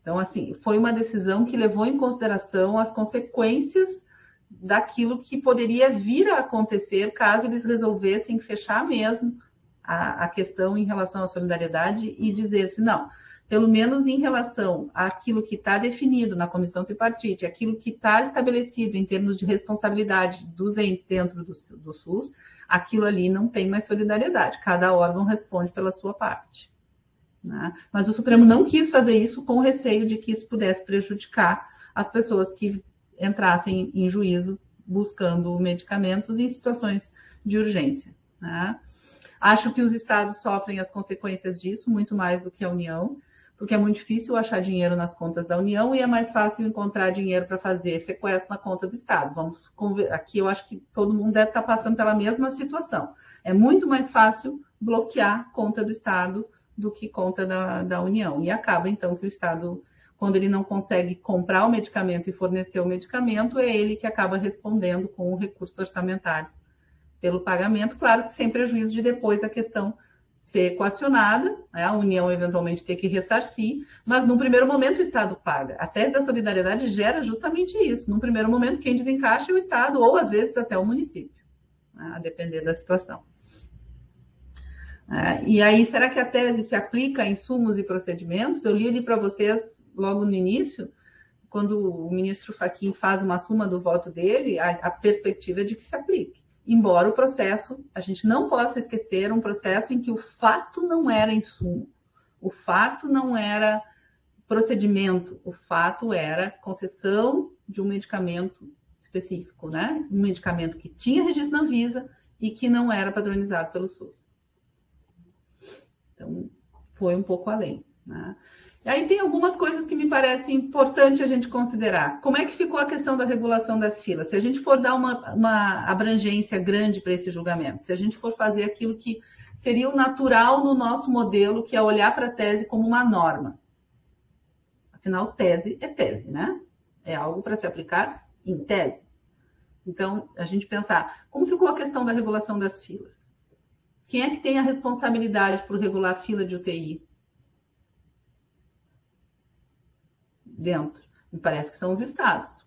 Então, assim, foi uma decisão que levou em consideração as consequências daquilo que poderia vir a acontecer caso eles resolvessem fechar mesmo a questão em relação à solidariedade e dizer assim, não, pelo menos em relação àquilo que está definido na comissão tripartite, aquilo que está estabelecido em termos de responsabilidade dos entes dentro do SUS, aquilo ali não tem mais solidariedade. Cada órgão responde pela sua parte. Né? Mas o Supremo não quis fazer isso com receio de que isso pudesse prejudicar as pessoas que entrassem em juízo buscando medicamentos em situações de urgência. Né? Acho que os estados sofrem as consequências disso muito mais do que a União, porque é muito difícil achar dinheiro nas contas da União e é mais fácil encontrar dinheiro para fazer sequestro na conta do Estado. Aqui eu acho que todo mundo deve estar passando pela mesma situação. É muito mais fácil bloquear conta do Estado do que conta da União. E acaba, então, que o Estado, quando ele não consegue comprar o medicamento e fornecer o medicamento, é ele que acaba respondendo com recursos orçamentários pelo pagamento, claro que sem prejuízo de depois a questão ser equacionada, né? A União eventualmente ter que ressarcir, mas num primeiro momento o Estado paga. A tese da solidariedade gera justamente isso. Num primeiro momento, quem desencaixa é o Estado, ou às vezes até o município, né? A depender da situação. E aí, será que a tese se aplica a insumos e procedimentos? Eu li ali para vocês logo no início, quando o ministro Fachin faz uma suma do voto dele, a perspectiva é de que se aplique. Embora o processo, a gente não possa esquecer um processo em que o fato não era insumo, o fato não era procedimento, o fato era concessão de um medicamento específico, né? Um medicamento que tinha registro na Anvisa e que não era padronizado pelo SUS. Então, foi um pouco além, né? E aí tem algumas coisas que me parecem importante a gente considerar. Como é que ficou a questão da regulação das filas? Se a gente for dar uma abrangência grande para esse julgamento, se a gente for fazer aquilo que seria o natural no nosso modelo, que é olhar para a tese como uma norma. Afinal, tese é tese, né? É algo para se aplicar em tese. Então, a gente pensar, como ficou a questão da regulação das filas? Quem é que tem a responsabilidade por regular a fila de UTI? Dentro. Me parece que são os estados.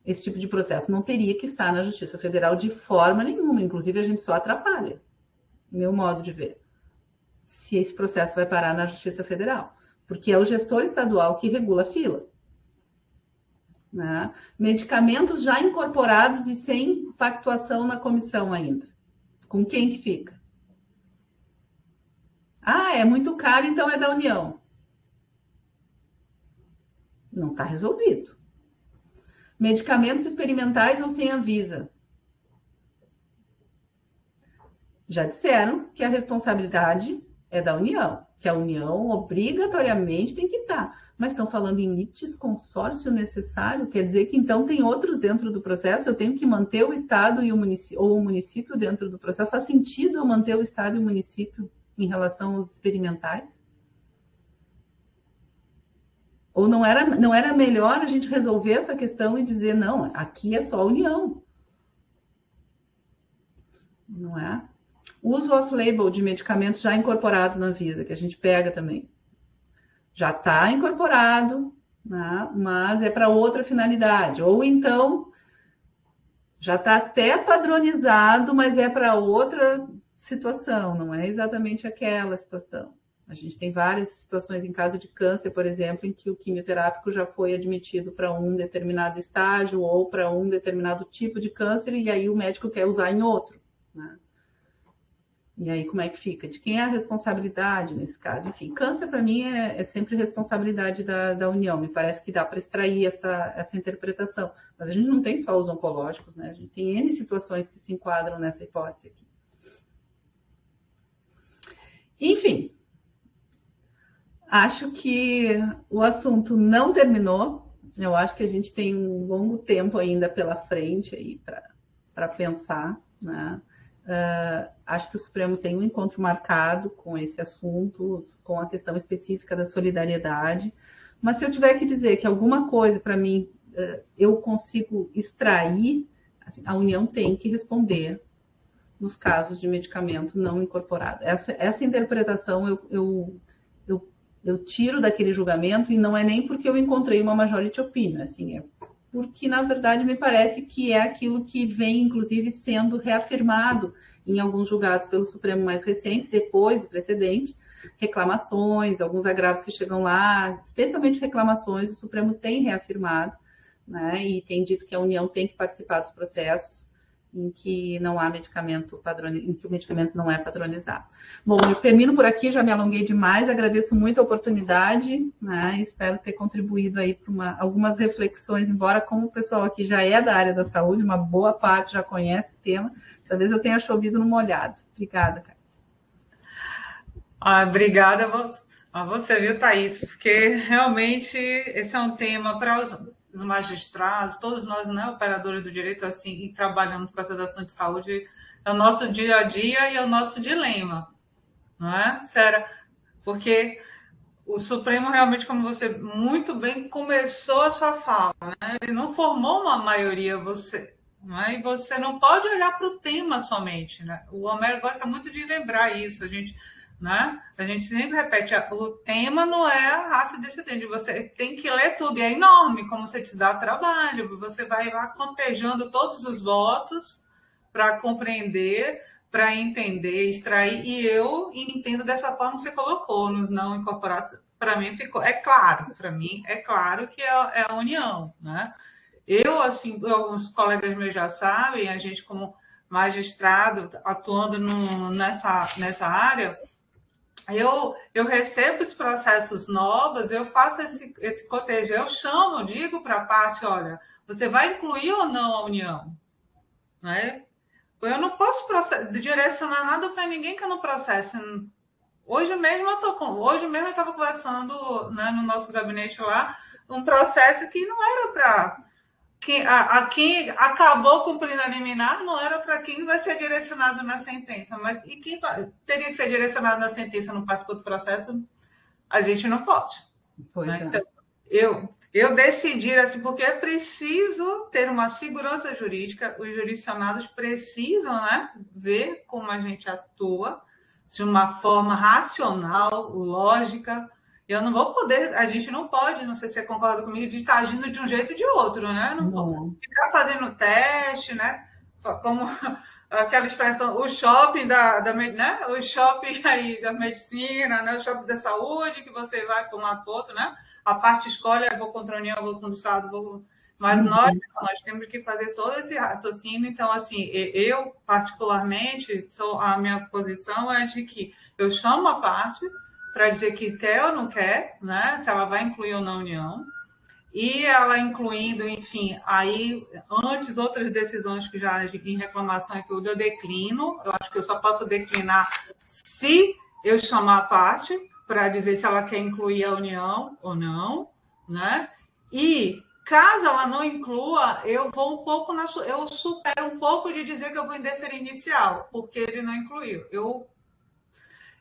Esse tipo de processo não teria que estar na Justiça Federal de forma nenhuma. Inclusive, a gente só atrapalha, meu modo de ver, se esse processo vai parar na Justiça Federal. Porque é o gestor estadual que regula a fila. Né? Medicamentos já incorporados e sem pactuação na comissão ainda. Com quem que fica? Ah, é muito caro, então é da União. Não está resolvido. Medicamentos experimentais ou sem Anvisa. Já disseram que a responsabilidade é da União, que a União obrigatoriamente tem que estar. Mas estão falando em litisconsórcio necessário, quer dizer que então tem outros dentro do processo, eu tenho que manter o Estado e o município, ou o município dentro do processo. Faz sentido eu manter o Estado e o município em relação aos experimentais? Ou não era melhor a gente resolver essa questão e dizer, não, aqui é só a União. Não é? Uso off-label de medicamentos já incorporados na Anvisa, que a gente pega também. Já está incorporado, né? Mas é para outra finalidade. Ou então, já está até padronizado, mas é para outra situação, não é exatamente aquela situação. A gente tem várias situações em caso de câncer, por exemplo, em que o quimioterápico já foi admitido para um determinado estágio ou para um determinado tipo de câncer, e aí o médico quer usar em outro, né? E aí, como é que fica? De quem é a responsabilidade nesse caso? Enfim, câncer, para mim, é sempre responsabilidade da União. Me parece que dá para extrair essa interpretação. Mas a gente não tem só os oncológicos, né? A gente tem N situações que se enquadram nessa hipótese aqui. Enfim, acho que o assunto não terminou. Eu acho que a gente tem um longo tempo ainda pela frente aí para pensar, né? Acho que o Supremo tem um encontro marcado com esse assunto, com a questão específica da solidariedade. Mas se eu tiver que dizer que alguma coisa, para mim, eu consigo extrair, assim, a União tem que responder nos casos de medicamento não incorporado. Essa interpretação eu tiro daquele julgamento, e não é nem porque eu encontrei uma majority opinion, assim, é porque, na verdade, me parece que é aquilo que vem, inclusive, sendo reafirmado em alguns julgados pelo Supremo mais recente, depois do precedente, reclamações, alguns agravos que chegam lá, especialmente reclamações, o Supremo tem reafirmado, né, e tem dito que a União tem que participar dos processos em que não há medicamento em que o medicamento não é padronizado. Bom, eu termino por aqui, já me alonguei demais, agradeço muito a oportunidade, né? Espero ter contribuído aí para algumas reflexões, embora como o pessoal aqui já é da área da saúde, uma boa parte já conhece o tema, talvez eu tenha chovido no molhado. Obrigada, Kátia. Obrigada a você, viu, Thaís? Porque realmente esse é um tema para os magistrados, todos nós, né, operadores do direito, assim, e trabalhamos com essas ações de saúde, é o nosso dia a dia e é o nosso dilema, não é, Sara? Porque o Supremo realmente, como você muito bem começou a sua fala, né, ele não formou uma maioria, não é? E você não pode olhar para o tema somente, né? O Homero gosta muito de lembrar isso, né? A gente sempre repete, o tema não é a raça descendente, você tem que ler tudo, e é enorme como você te dá trabalho, você vai lá cotejando todos os votos para compreender, para entender, extrair, e eu entendo dessa forma que você colocou, nos não incorporados, para mim ficou, para mim é claro que é a união, né? Eu, assim, alguns colegas meus já sabem, a gente como magistrado, atuando nessa área, eu recebo os processos novos, eu faço esse cotejo, eu chamo, digo para a parte, olha, você vai incluir ou não a união? Né? Eu não posso direcionar nada para ninguém que eu não processe. Hoje mesmo eu estava conversando, né, no nosso gabinete lá, um processo que não era para quem acabou cumprindo a liminar, não era para quem vai ser direcionado na sentença, mas e quem teria que ser direcionado na sentença no participou do processo, a gente não pode. Né? Então, eu decidi, assim, porque é preciso ter uma segurança jurídica, os jurisdicionados precisam, né, ver como a gente atua de uma forma racional, lógica. Eu não vou poder, a gente não pode, não sei se você concorda comigo, de estar agindo de um jeito ou de outro, né? Não pode ficar fazendo teste, né? Como aquela expressão, o shopping né? O shopping aí da medicina, né? O shopping da saúde, que você vai para um lado para o outro, né? A parte escolhe, eu vou contra a União, eu vou contra o Estado, mas nós temos que fazer todo esse raciocínio. Então, assim, eu particularmente, a minha posição é de que eu chamo a parte para dizer que quer ou não quer, né? Se ela vai incluir ou não a União. E ela incluindo, enfim, aí antes outras decisões que já em reclamação e tudo, eu declino. Eu acho que eu só posso declinar se eu chamar a parte para dizer se ela quer incluir a União ou não, né? E caso ela não inclua, eu vou um pouco eu supero um pouco de dizer que eu vou indeferir inicial, porque ele não incluiu.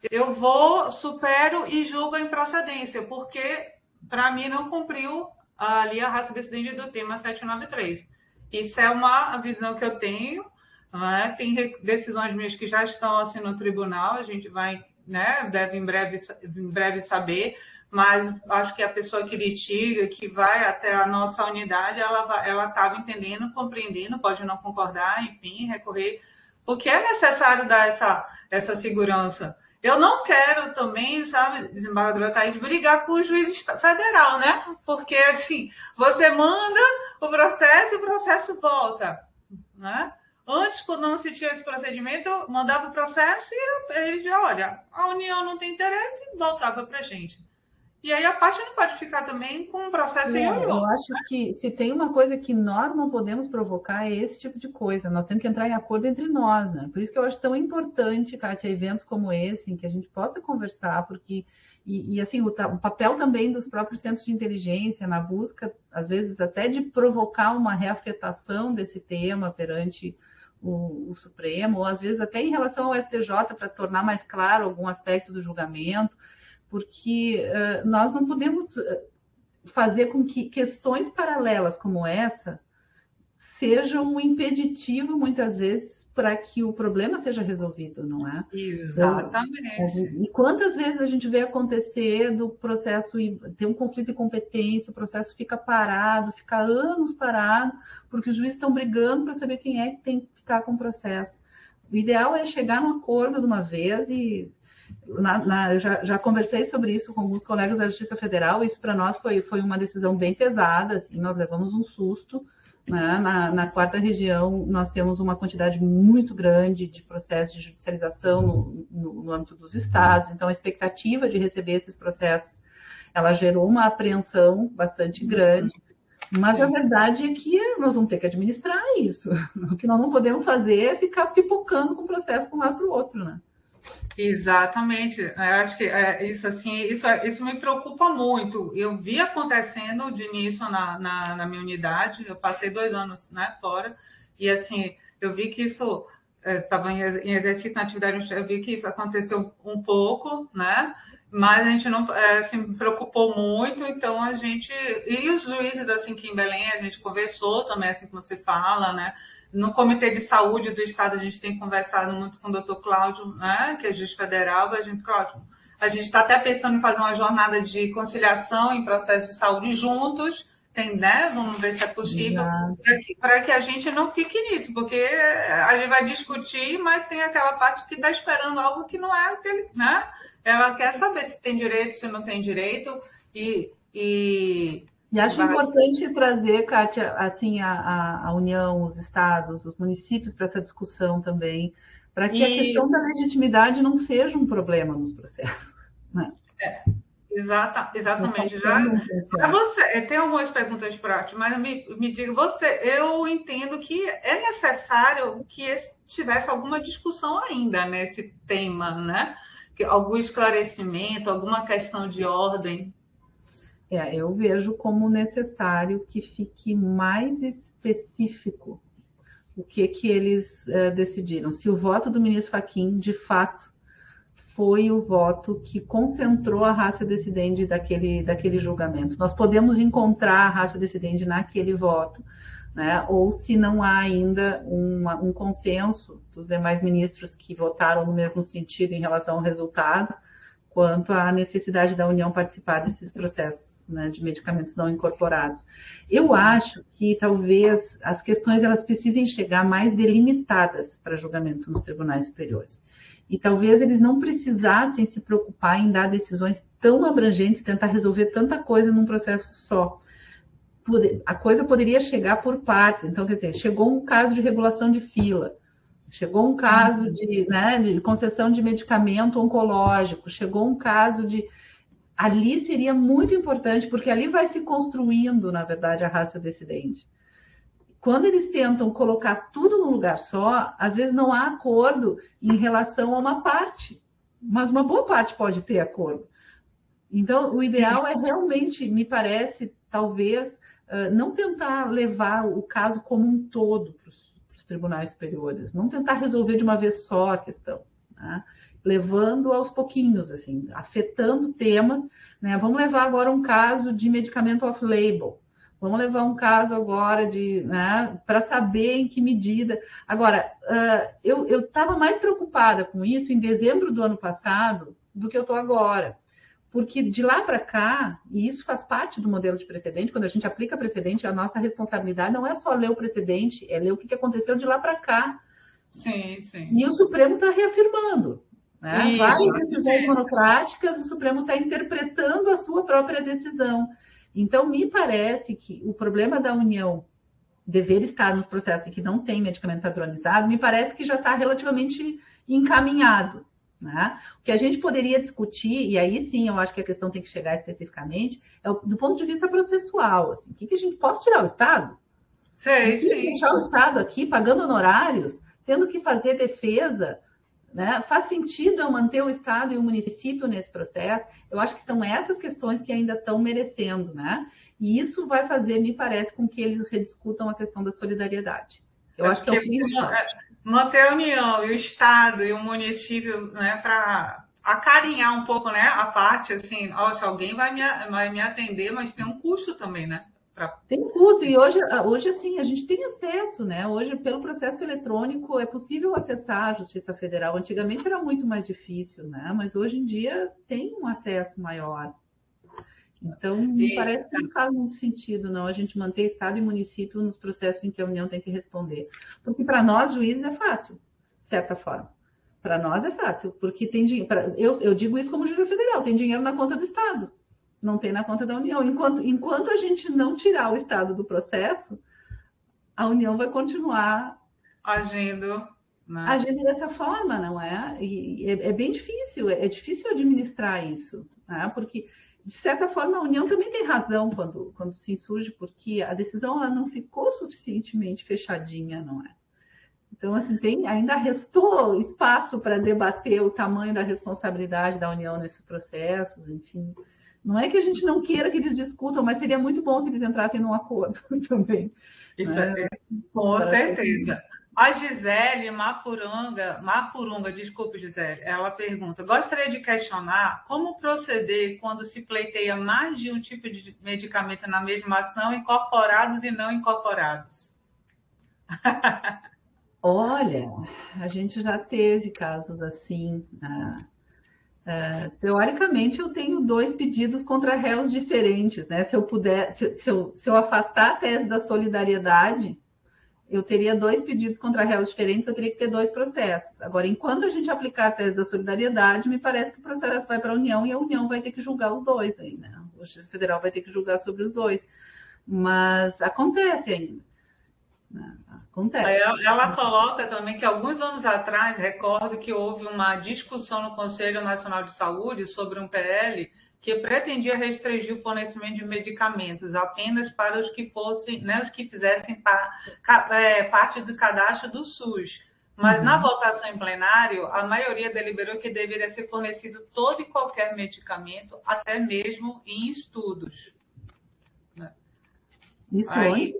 Eu vou, supero e julgo a improcedência, porque para mim não cumpriu ali a raça decidente do tema 793. Isso é uma visão que eu tenho, né? Tem decisões minhas que já estão assim no tribunal, a gente vai, né, deve em breve saber, mas acho que a pessoa que litiga, que vai até a nossa unidade, ela acaba entendendo, compreendendo, pode não concordar, enfim, recorrer, porque é necessário dar essa segurança. Eu não quero também, sabe, desembargadora Thaís, brigar com o juiz federal, né? Porque, assim, você manda o processo volta, né? Antes, quando não se tinha esse procedimento, mandava o processo e ele já, olha, a União não tem interesse, voltava para a gente. E aí a parte não pode ficar também com um processo em ioiô. Eu acho que se tem uma coisa que nós não podemos provocar é esse tipo de coisa. Nós temos que entrar em acordo entre nós, né? Por isso que eu acho tão importante, Kátia, eventos como esse, em que a gente possa conversar, porque assim, o papel também dos próprios centros de inteligência na busca, às vezes, até de provocar uma reafetação desse tema perante o Supremo, ou às vezes até em relação ao STJ, para tornar mais claro algum aspecto do julgamento, porque nós não podemos fazer com que questões paralelas como essa sejam um impeditivo, muitas vezes, para que o problema seja resolvido, não é? Exatamente. E quantas vezes a gente vê acontecer do processo ter um conflito de competência, o processo fica parado, fica anos parado, porque os juízes estão brigando para saber quem é que tem que ficar com o processo. O ideal é chegar num acordo de uma vez e já conversei sobre isso com alguns colegas da Justiça Federal. Isso para nós foi uma decisão bem pesada, assim, nós levamos um susto, né? Na 4ª região nós temos uma quantidade muito grande de processos de judicialização no âmbito dos estados, então a expectativa de receber esses processos, ela gerou uma apreensão bastante grande, mas a verdade é que nós vamos ter que administrar isso. O que nós não podemos fazer é ficar pipocando com o processo de um lado para o outro, né? Exatamente. Eu acho que isso me preocupa muito. Eu vi acontecendo de início na minha unidade. Eu passei 2 anos, né, fora, e assim eu vi que isso estava em exercício na atividade. Eu vi que isso aconteceu um pouco, né? Mas a gente não se preocupou muito. Então a gente e os juízes assim que em Belém a gente conversou também, assim como você fala, né? No Comitê de Saúde do Estado, a gente tem conversado muito com o doutor Cláudio, né, que é juiz federal. Cláudio, a gente está até pensando em fazer uma jornada de conciliação em processos de saúde juntos, né? Vamos ver se é possível, para que a gente não fique nisso, porque a gente vai discutir, mas tem aquela parte que está esperando algo que não é aquele, né? Ela quer saber se tem direito, se não tem direito, E acho importante trazer, Kátia, assim, a União, os estados, os municípios para essa discussão também, para que a questão da legitimidade não seja um problema nos processos, né? Exatamente. Você tem algumas perguntas práticas, mas me diga, eu entendo que é necessário que tivesse alguma discussão ainda nesse tema, né? Algum esclarecimento, alguma questão de ordem. Eu vejo como necessário que fique mais específico o que eles decidiram. Se o voto do ministro Fachin, de fato, foi o voto que concentrou a ratio decidendi daquele julgamento. Nós podemos encontrar a ratio decidendi naquele voto, né? Ou se não há ainda um consenso dos demais ministros que votaram no mesmo sentido em relação ao resultado, quanto à necessidade da União participar desses processos, né, de medicamentos não incorporados. Eu acho que talvez as questões elas precisem chegar mais delimitadas para julgamento nos tribunais superiores. E talvez eles não precisassem se preocupar em dar decisões tão abrangentes, tentar resolver tanta coisa num processo só. A coisa poderia chegar por partes. Então, quer dizer, chegou um caso de regulação de fila, chegou um caso de concessão de medicamento oncológico, chegou um caso de... Ali seria muito importante, porque ali vai se construindo, na verdade, a ratio decidendi. Quando eles tentam colocar tudo num lugar só, às vezes não há acordo em relação a uma parte, mas uma boa parte pode ter acordo. Então, o ideal é realmente, me parece, talvez, não tentar levar o caso como um todo para os tribunais superiores, não tentar resolver de uma vez só a questão, né? Levando aos pouquinhos, assim, afetando temas, né? Vamos levar agora um caso de medicamento off-label, vamos levar um caso agora de, né, para saber em que medida. Agora, eu estava mais preocupada com isso em dezembro do ano passado do que eu estou agora. Porque de lá para cá, e isso faz parte do modelo de precedente, quando a gente aplica precedente, a nossa responsabilidade não é só ler o precedente, é ler o que aconteceu de lá para cá. Sim, sim. E o Supremo está reafirmando, né? Várias decisões monocráticas, o Supremo está interpretando a sua própria decisão. Então, me parece que o problema da União dever estar nos processos em que não tem medicamento padronizado, me parece que já está relativamente encaminhado, né? O que a gente poderia discutir, e aí sim eu acho que a questão tem que chegar especificamente, é do ponto de vista processual. Assim, o que a gente pode tirar o Estado? Sim. Deixar o Estado aqui pagando honorários, tendo que fazer defesa, né? Faz sentido eu manter o Estado e o município nesse processo? Eu acho que são essas questões que ainda estão merecendo, né? E isso vai fazer, me parece, com que eles rediscutam a questão da solidariedade. Eu acho que é o principal. Manter a União e o Estado e o município, né, para acarinhar um pouco, né, a parte, assim, se alguém vai me atender, mas tem um custo também, né? Tem custo, e hoje assim, a gente tem acesso, né? Hoje, pelo processo eletrônico, é possível acessar a Justiça Federal. Antigamente era muito mais difícil, né? Mas hoje em dia tem um acesso maior. Então, me parece que não faz muito sentido, não, a gente manter Estado e município nos processos em que a União tem que responder. Porque para nós, juízes, é fácil, de certa forma. Para nós é fácil, porque tem dinheiro. Eu digo isso como juíza federal, tem dinheiro na conta do Estado, não tem na conta da União. Enquanto a gente não tirar o Estado do processo, a União vai continuar agindo dessa forma, não é? E é bem difícil, é difícil administrar isso, né? Porque de certa forma, a União também tem razão quando se insurge, porque a decisão ela não ficou suficientemente fechadinha, não é? Então, assim, ainda restou espaço para debater o tamanho da responsabilidade da União nesses processos, enfim. Não é que a gente não queira que eles discutam, mas seria muito bom se eles entrassem num acordo também. Isso né? Com certeza. A Gisele Mapurunga, desculpe, Gisele, ela pergunta: gostaria de questionar como proceder quando se pleiteia mais de um tipo de medicamento na mesma ação, incorporados e não incorporados? Olha, a gente já teve casos assim. Teoricamente, eu tenho 2 pedidos contra réus diferentes, né? Se eu afastar a tese da solidariedade, eu teria 2 pedidos contra réus diferentes, eu teria que ter 2 processos. Agora, enquanto a gente aplicar a tese da solidariedade, me parece que o processo vai para a União e a União vai ter que julgar os 2 aí, né? O Justiça Federal vai ter que julgar sobre os 2. Mas acontece ainda. Acontece. Ela coloca também que alguns anos atrás, recordo que houve uma discussão no Conselho Nacional de Saúde sobre um PL que pretendia restringir o fornecimento de medicamentos apenas para os que fossem, né, os que fizessem parte do cadastro do SUS. Mas na votação em plenário, a maioria deliberou que deveria ser fornecido todo e qualquer medicamento, até mesmo em estudos. Isso aí?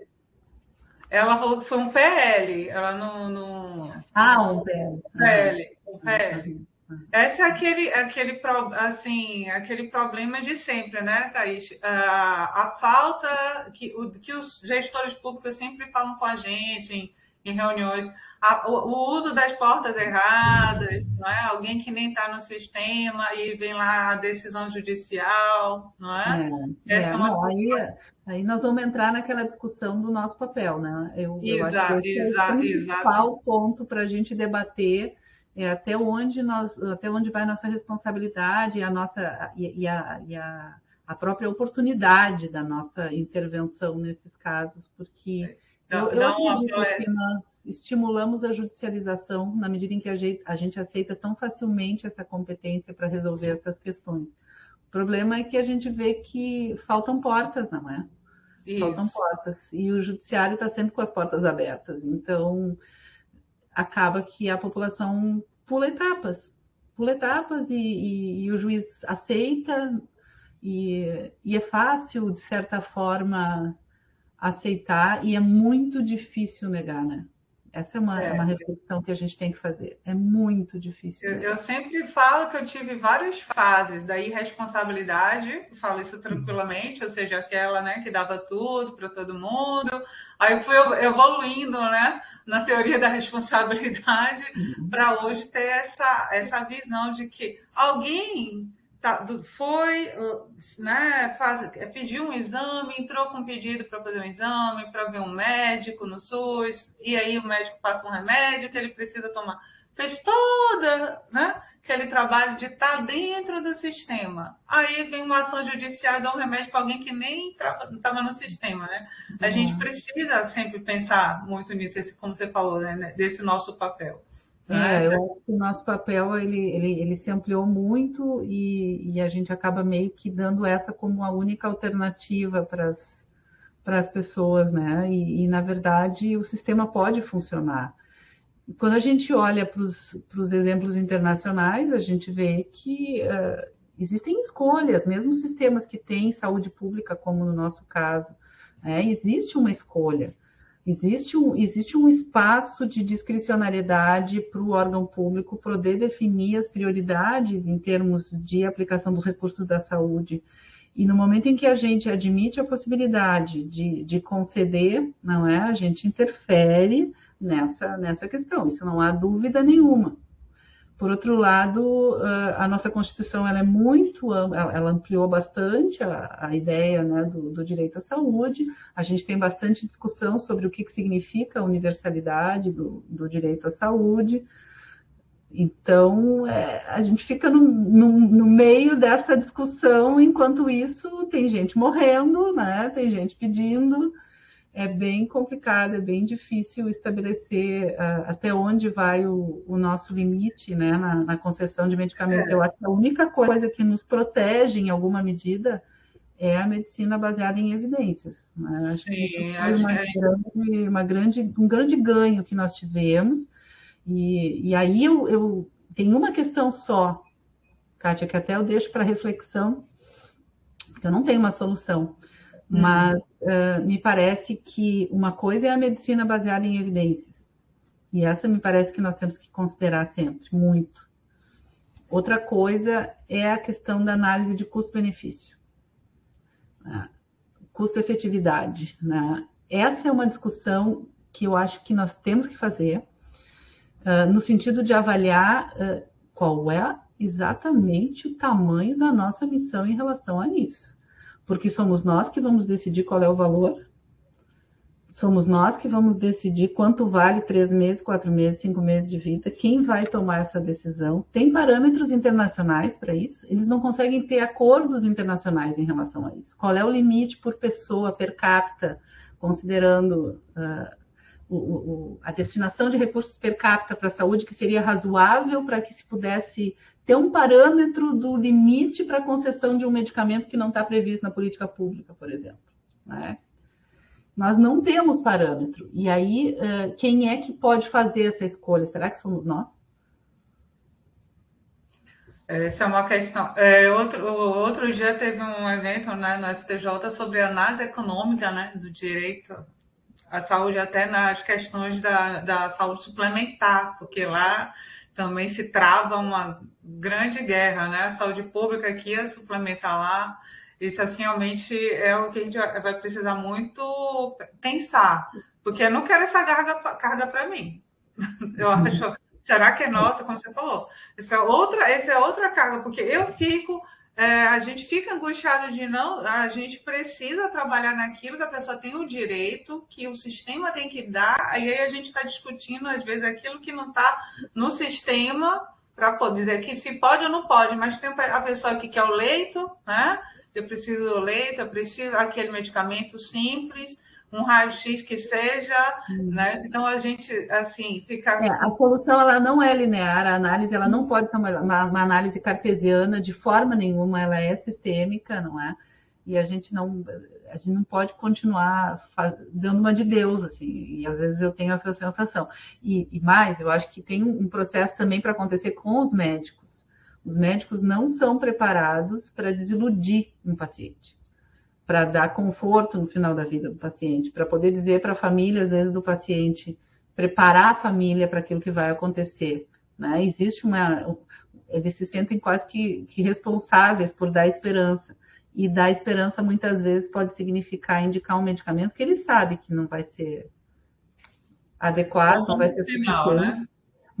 Ela falou que foi um PL, ela não... um PL. Um PL. Esse é aquele problema de sempre, né, Thaís? A falta que os gestores públicos sempre falam com a gente em reuniões, o uso das portas erradas, não é? Alguém que nem está no sistema e vem lá a decisão judicial, não é? Essa é uma não, aí nós vamos entrar naquela discussão do nosso papel, né? Eu acho que esse é o principal ponto para a gente debater, até onde vai nossa responsabilidade e a própria oportunidade da nossa intervenção nesses casos, porque eu acredito que nós estimulamos a judicialização na medida em que a gente aceita tão facilmente essa competência para resolver essas questões. O problema é que a gente vê que faltam portas, não é? Isso. Faltam portas. E o judiciário está sempre com as portas abertas. Então, acaba que a população pula etapas e o juiz aceita e é fácil, de certa forma, aceitar e é muito difícil negar, né? Essa é uma reflexão que a gente tem que fazer. É muito difícil. Eu sempre falo que eu tive várias fases da irresponsabilidade, falo isso tranquilamente, ou seja, aquela, né, que dava tudo para todo mundo. Aí eu fui evoluindo, né, na teoria da responsabilidade para hoje ter essa visão de que alguém foi, né, pediu um exame, entrou com um pedido para fazer um exame, para ver um médico no SUS, e aí o médico passa um remédio que ele precisa tomar. Fez toda, né, aquele trabalho de estar dentro do sistema. Aí vem uma ação judicial e dá um remédio para alguém que nem estava no sistema, né? A gente precisa sempre pensar muito nisso, como você falou, né, desse nosso papel. Eu acho que o nosso papel ele se ampliou muito e a gente acaba meio que dando essa como a única alternativa para as pessoas, né? E, na verdade, o sistema pode funcionar. Quando a gente olha para os exemplos internacionais, a gente vê que existem escolhas, mesmo sistemas que têm saúde pública, como no nosso caso, né? Existe uma escolha. Existe um espaço de discricionariedade para o órgão público poder definir as prioridades em termos de aplicação dos recursos da saúde. E no momento em que a gente admite a possibilidade de conceder, não é? A gente interfere nessa questão, isso não há dúvida nenhuma. Por outro lado, a nossa Constituição ela é muito ampla, ela ampliou bastante a ideia, né, do direito à saúde. A gente tem bastante discussão sobre o que significa a universalidade do direito à saúde. Então, a gente fica no meio dessa discussão, enquanto isso tem gente morrendo, né, tem gente pedindo. É bem complicado, é bem difícil estabelecer até onde vai o nosso limite, né, na concessão de medicamentos. Eu acho que a única coisa que nos protege, em alguma medida, é a medicina baseada em evidências. Né? Acho que foi um grande ganho que nós tivemos. E aí eu tenho uma questão só, Kátia, que até eu deixo para reflexão, porque eu não tenho uma solução. Mas me parece que uma coisa é a medicina baseada em evidências. E essa me parece que nós temos que considerar sempre, muito. Outra coisa é a questão da análise de custo-benefício. Custo-efetividade. Né? Essa é uma discussão que eu acho que nós temos que fazer, no sentido de avaliar qual é exatamente o tamanho da nossa missão em relação a isso. Porque somos nós que vamos decidir qual é o valor, somos nós que vamos decidir quanto vale 3 meses, 4 meses, 5 meses de vida, quem vai tomar essa decisão. Tem parâmetros internacionais para isso, eles não conseguem ter acordos internacionais em relação a isso. Qual é o limite por pessoa, per capita, considerando a destinação de recursos per capita para a saúde, que seria razoável para que se pudesse ter um parâmetro do limite para a concessão de um medicamento que não está previsto na política pública, por exemplo. Né? Nós não temos parâmetro. E aí, quem é que pode fazer essa escolha? Será que somos nós? Essa é uma questão. Outro dia teve um evento, né, no STJ sobre análise econômica, né, do direito à saúde, até nas questões da saúde suplementar, porque lá também se trava uma grande guerra, né? A saúde pública aqui ia suplementar lá. Isso, assim, realmente é o que a gente vai precisar muito pensar, porque eu não quero essa carga para mim. Eu acho, será que é nossa, como você falou? Essa é outra carga, porque a gente fica angustiado de não, a gente precisa trabalhar naquilo que a pessoa tem o direito, que o sistema tem que dar, e aí a gente está discutindo, às vezes, aquilo que não está no sistema, para poder dizer que se pode ou não pode, mas tem a pessoa que quer o leito, né? Eu preciso do leito, eu preciso aquele medicamento simples, um raio-x que seja, né? Então a gente, assim, fica... A solução, ela não é linear, a análise, ela não pode ser uma análise cartesiana de forma nenhuma, ela é sistêmica, não é? E a gente não pode continuar dando uma de Deus, assim, e às vezes eu tenho essa sensação. E mais, eu acho que tem um processo também para acontecer com os médicos. Os médicos não são preparados para desiludir um paciente, para dar conforto no final da vida do paciente, para poder dizer para a família, às vezes, do paciente, preparar a família para aquilo que vai acontecer, né? Eles se sentem quase que responsáveis por dar esperança, e dar esperança muitas vezes pode significar indicar um medicamento que ele sabe que não vai ser adequado, não vai ser suficiente, né?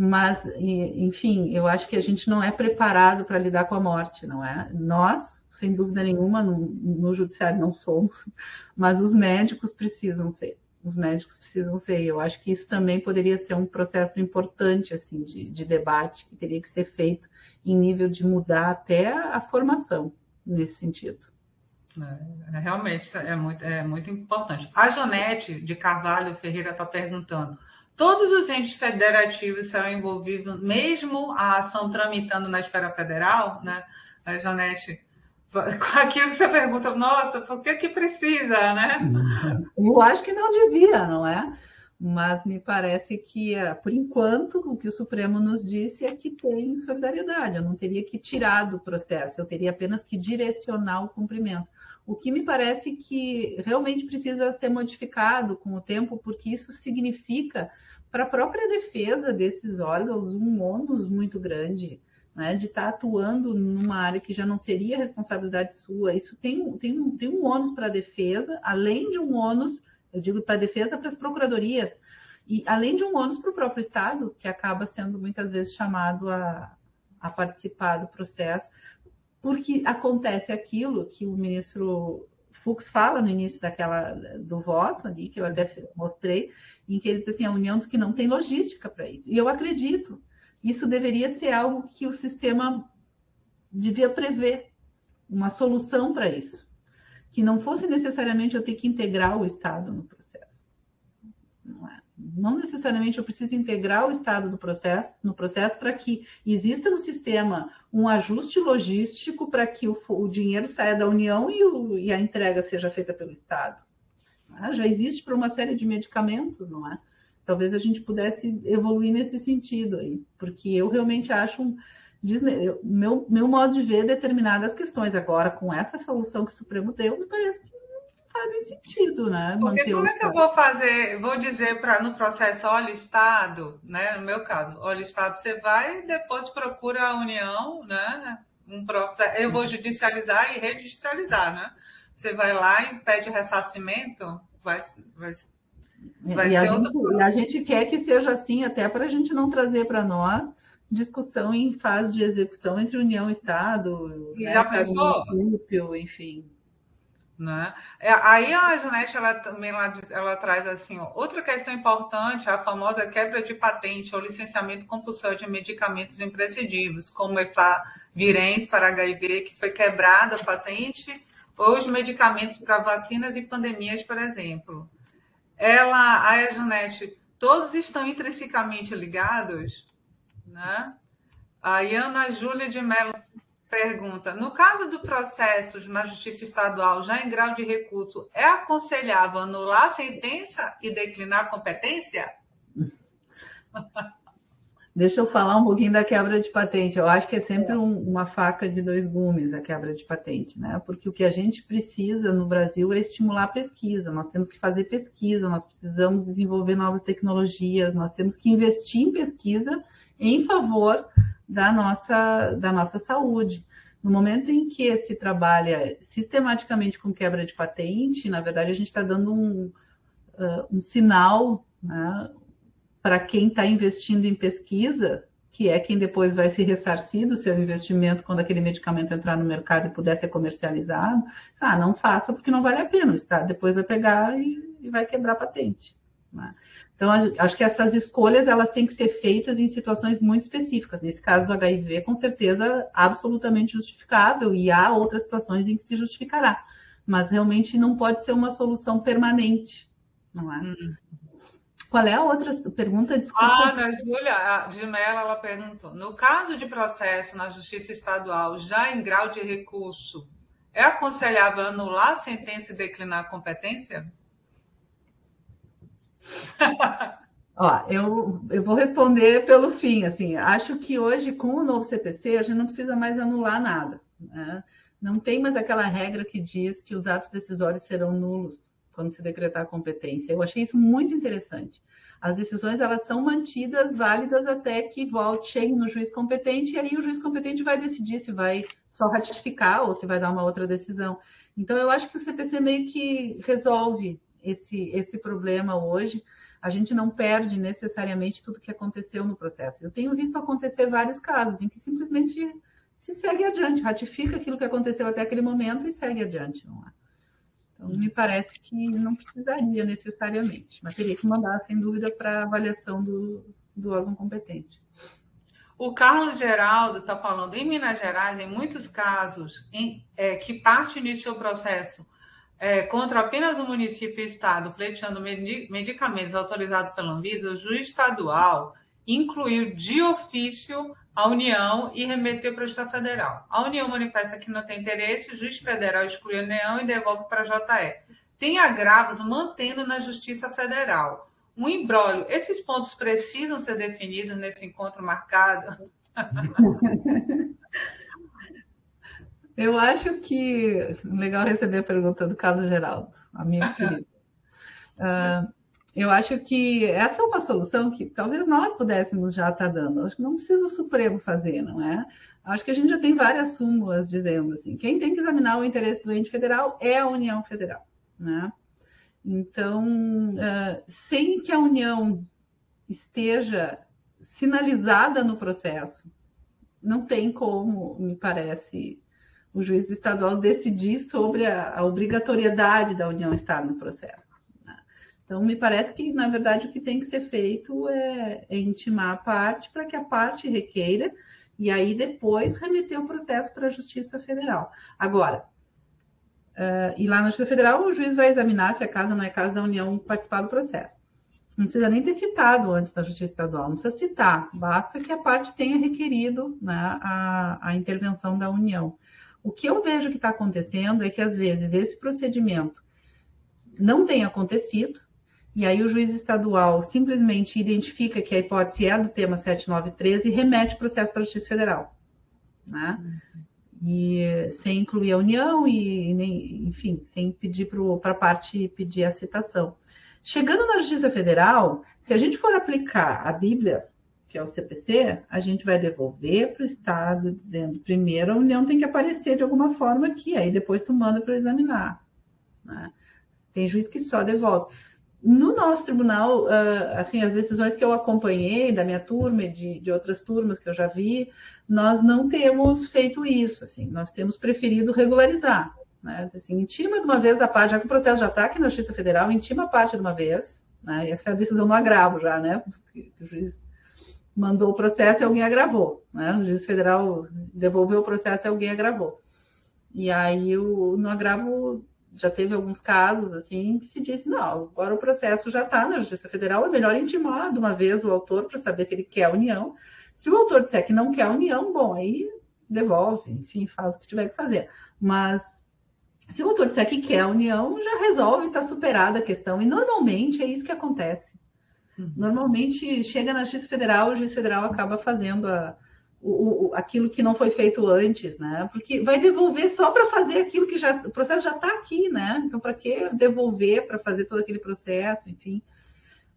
Mas, enfim, eu acho que a gente não é preparado para lidar com a morte, não é? Nós, sem dúvida nenhuma, no judiciário não somos, mas os médicos precisam ser. Os médicos precisam ser. Eu acho que isso também poderia ser um processo importante, assim, de debate, que teria que ser feito em nível de mudar até a formação, nesse sentido. Realmente, é muito importante. A Janete de Carvalho Ferreira está perguntando: todos os entes federativos serão envolvidos, mesmo a ação tramitando na esfera federal, né? A Janete, aquilo que você pergunta, nossa, por que precisa, né? Eu acho que não devia, não é? Mas me parece que, por enquanto, o que o Supremo nos disse é que tem solidariedade. Eu não teria que tirar do processo, eu teria apenas que direcionar o cumprimento. O que me parece que realmente precisa ser modificado com o tempo, porque isso significa, para a própria defesa desses órgãos, um ônus muito grande, né, de estar atuando numa área que já não seria responsabilidade sua. Isso tem um ônus para a defesa, além de um ônus, eu digo para a defesa, para as procuradorias, e além de um ônus para o próprio Estado, que acaba sendo muitas vezes chamado a participar do processo, porque acontece aquilo que o ministro Fux fala no início do voto ali, que eu até mostrei, em que ele diz assim, a União diz que não tem logística para isso. E eu acredito. Isso deveria ser algo que o sistema devia prever, uma solução para isso. Que não fosse necessariamente eu ter que integrar o Estado no processo. Não necessariamente eu preciso integrar o Estado no processo para que exista no sistema um ajuste logístico para que o dinheiro saia da União e a entrega seja feita pelo Estado. Já existe para uma série de medicamentos, não é? Talvez a gente pudesse evoluir nesse sentido aí, porque eu realmente acho, meu modo de ver determinadas questões. Agora, com essa solução que o Supremo deu, me parece que não fazem sentido, né? Porque como é que eu vou dizer no processo, olha, Estado, né? No meu caso, olha, Estado, você vai e depois procura a União, né? Um processo, eu vou judicializar e rejudicializar, né? Você vai lá e pede ressarcimento, e a gente quer que seja assim, até para a gente não trazer para nós discussão em fase de execução entre União e Estado, e já pensou? Município, enfim. Né? Aí a Janete, ela traz assim, outra questão importante, a famosa quebra de patente ou licenciamento compulsório de medicamentos imprescindíveis, como Efavirenz para HIV, que foi quebrada a patente, ou os medicamentos para vacinas e pandemias, por exemplo. A Janete, todos estão intrinsecamente ligados, né? A Ana Júlia de Mello pergunta: no caso do processo na Justiça Estadual, já em grau de recurso, é aconselhável anular a sentença e declinar a competência? Deixa eu falar um pouquinho da quebra de patente. Eu acho que é sempre uma faca de dois gumes a quebra de patente, né? Porque o que a gente precisa no Brasil é estimular a pesquisa. Nós temos que fazer pesquisa, nós precisamos desenvolver novas tecnologias, nós temos que investir em pesquisa em favor da nossa saúde. No momento em que se trabalha sistematicamente com quebra de patente, na verdade a gente está dando um sinal, né, para quem está investindo em pesquisa, que é quem depois vai se ressarcir do seu investimento quando aquele medicamento entrar no mercado e puder ser comercializado. Não faça porque não vale a pena. O Estado depois vai pegar e vai quebrar a patente. Né? Então, acho que essas escolhas elas têm que ser feitas em situações muito específicas. Nesse caso do HIV, com certeza, absolutamente justificável, e há outras situações em que se justificará. Mas realmente não pode ser uma solução permanente, não é? Qual é a outra pergunta? Desculpa. A Júlia Gimela, ela perguntou, no caso de processo na Justiça Estadual, já em grau de recurso, é aconselhável anular a sentença e declinar a competência? Eu vou responder pelo fim. Assim, acho que hoje, com o novo CPC, a gente não precisa mais anular nada. Né? Não tem mais aquela regra que diz que os atos decisórios serão nulos quando se decretar a competência. Eu achei isso muito interessante. As decisões elas são mantidas válidas até que chegue no juiz competente, e aí o juiz competente vai decidir se vai só ratificar ou se vai dar uma outra decisão. Então, eu acho que o CPC meio que resolve esse problema hoje. A gente não perde necessariamente tudo que aconteceu no processo. Eu tenho visto acontecer vários casos em que simplesmente se segue adiante, ratifica aquilo que aconteceu até aquele momento e segue adiante, não é? Então, me parece que não precisaria necessariamente, mas teria que mandar, sem dúvida, para avaliação do órgão competente. O Carlos Geraldo está falando, em Minas Gerais, em muitos casos, que parte iniciou o processo contra apenas o município e o Estado, pleiteando medicamentos autorizados pela Anvisa, o juiz estadual incluiu de ofício a União e remeteu para a Justiça Federal. A União manifesta que não tem interesse, o juiz federal exclui a União e devolve para a JE. Tem agravos mantendo na Justiça Federal. Um imbróglio. Esses pontos precisam ser definidos nesse encontro marcado? Eu acho que... Legal receber a pergunta do Carlos Geraldo, amigo querido. Eu acho que essa é uma solução que talvez nós pudéssemos já estar dando. Acho que não precisa o Supremo fazer, não é? Acho que a gente já tem várias súmulas dizendo assim, quem tem que examinar o interesse do ente federal é a União Federal, né? Então, sem que a União esteja sinalizada no processo, não tem como, me parece, o juiz estadual decidir sobre a obrigatoriedade da União estar no processo. Então, me parece que, na verdade, o que tem que ser feito é intimar a parte para que a parte requeira e aí depois remeter o processo para a Justiça Federal. Agora, e lá na Justiça Federal, o juiz vai examinar se é caso ou não é caso da União participar do processo. Não precisa nem ter citado antes da Justiça Estadual, não precisa citar, basta que a parte tenha requerido, né, a intervenção da União. O que eu vejo que está acontecendo é que, às vezes, esse procedimento não tem acontecido, e aí o juiz estadual simplesmente identifica que a hipótese é do tema 793 e remete o processo para a Justiça Federal. Né? E sem incluir a União e, enfim, sem pedir para a parte pedir a citação. Chegando na Justiça Federal, se a gente for aplicar a Bíblia, que é o CPC, a gente vai devolver para o Estado, dizendo, primeiro a União tem que aparecer de alguma forma aqui, aí depois tu manda para eu examinar. Né? Tem juiz que só devolve. No nosso tribunal, assim, as decisões que eu acompanhei da minha turma e de outras turmas que eu já vi, nós não temos feito isso, assim, nós temos preferido regularizar, né? Assim, intima de uma vez a parte, já que o processo já está aqui na Justiça Federal, intima a parte de uma vez, né? E essa é a decisão no agravo já, né? Porque o juiz mandou o processo e alguém agravou, né? O juiz federal devolveu o processo e alguém agravou. E aí, no agravo, já teve alguns casos, assim, que se disse, não, agora o processo já está na Justiça Federal, é melhor intimar de uma vez o autor para saber se ele quer a União. Se o autor disser que não quer a União, bom, aí devolve, enfim, faz o que tiver que fazer. Mas se o autor disser que quer a União, já resolve, está superada a questão. E normalmente é isso que acontece. Normalmente chega na Justiça Federal, o juiz federal acaba fazendo aquilo que não foi feito antes, né? Porque vai devolver só para fazer aquilo que o processo já está aqui, né? Então, para que devolver para fazer todo aquele processo, enfim.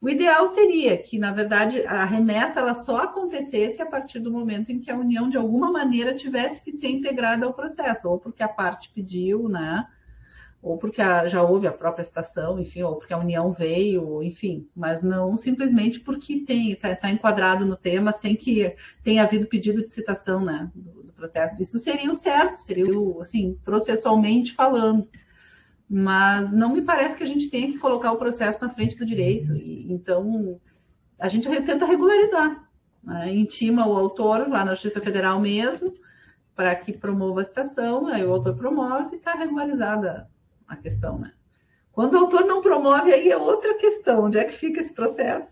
O ideal seria que, na verdade, a remessa ela só acontecesse a partir do momento em que a União, de alguma maneira, tivesse que ser integrada ao processo, ou porque a parte pediu, né? Ou porque já houve a própria citação, enfim, ou porque a União veio, enfim, mas não simplesmente porque está enquadrado no tema sem que tenha havido pedido de citação, né, do processo. Isso seria o certo, seria assim, processualmente falando. Mas não me parece que a gente tenha que colocar o processo na frente do direito. Então, a gente tenta regularizar, né? Intima o autor lá na Justiça Federal mesmo, para que promova a citação, aí o autor promove e está regularizada a questão, né? Quando o autor não promove, aí é outra questão. Onde é que fica esse processo?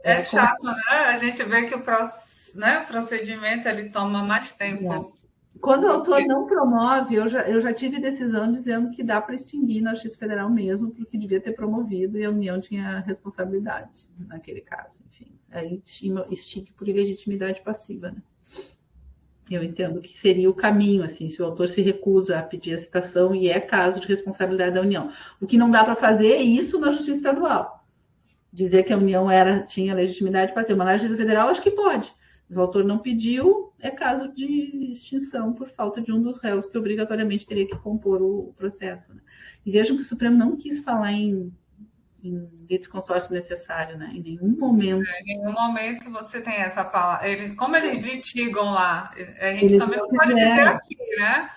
É chato, né? A gente vê que o procedimento ele toma mais tempo. Quando o autor não promove, eu já tive decisão dizendo que dá para extinguir na Justiça Federal mesmo, porque devia ter promovido e a União tinha responsabilidade naquele caso. Enfim, aí extingue por ilegitimidade passiva, né? Eu entendo que seria o caminho, assim, se o autor se recusa a pedir a citação e é caso de responsabilidade da União. O que não dá para fazer é isso na Justiça Estadual. Dizer que a União tinha legitimidade para fazer, mas na Justiça Federal acho que pode. Se o autor não pediu, é caso de extinção por falta de um dos réus que obrigatoriamente teria que compor o processo, né? E vejam que o Supremo não quis falar em litisconsórcio necessário, né? Em nenhum momento. Em nenhum momento você tem essa palavra. Como eles litigam lá, a gente também não pode dizer aqui, né?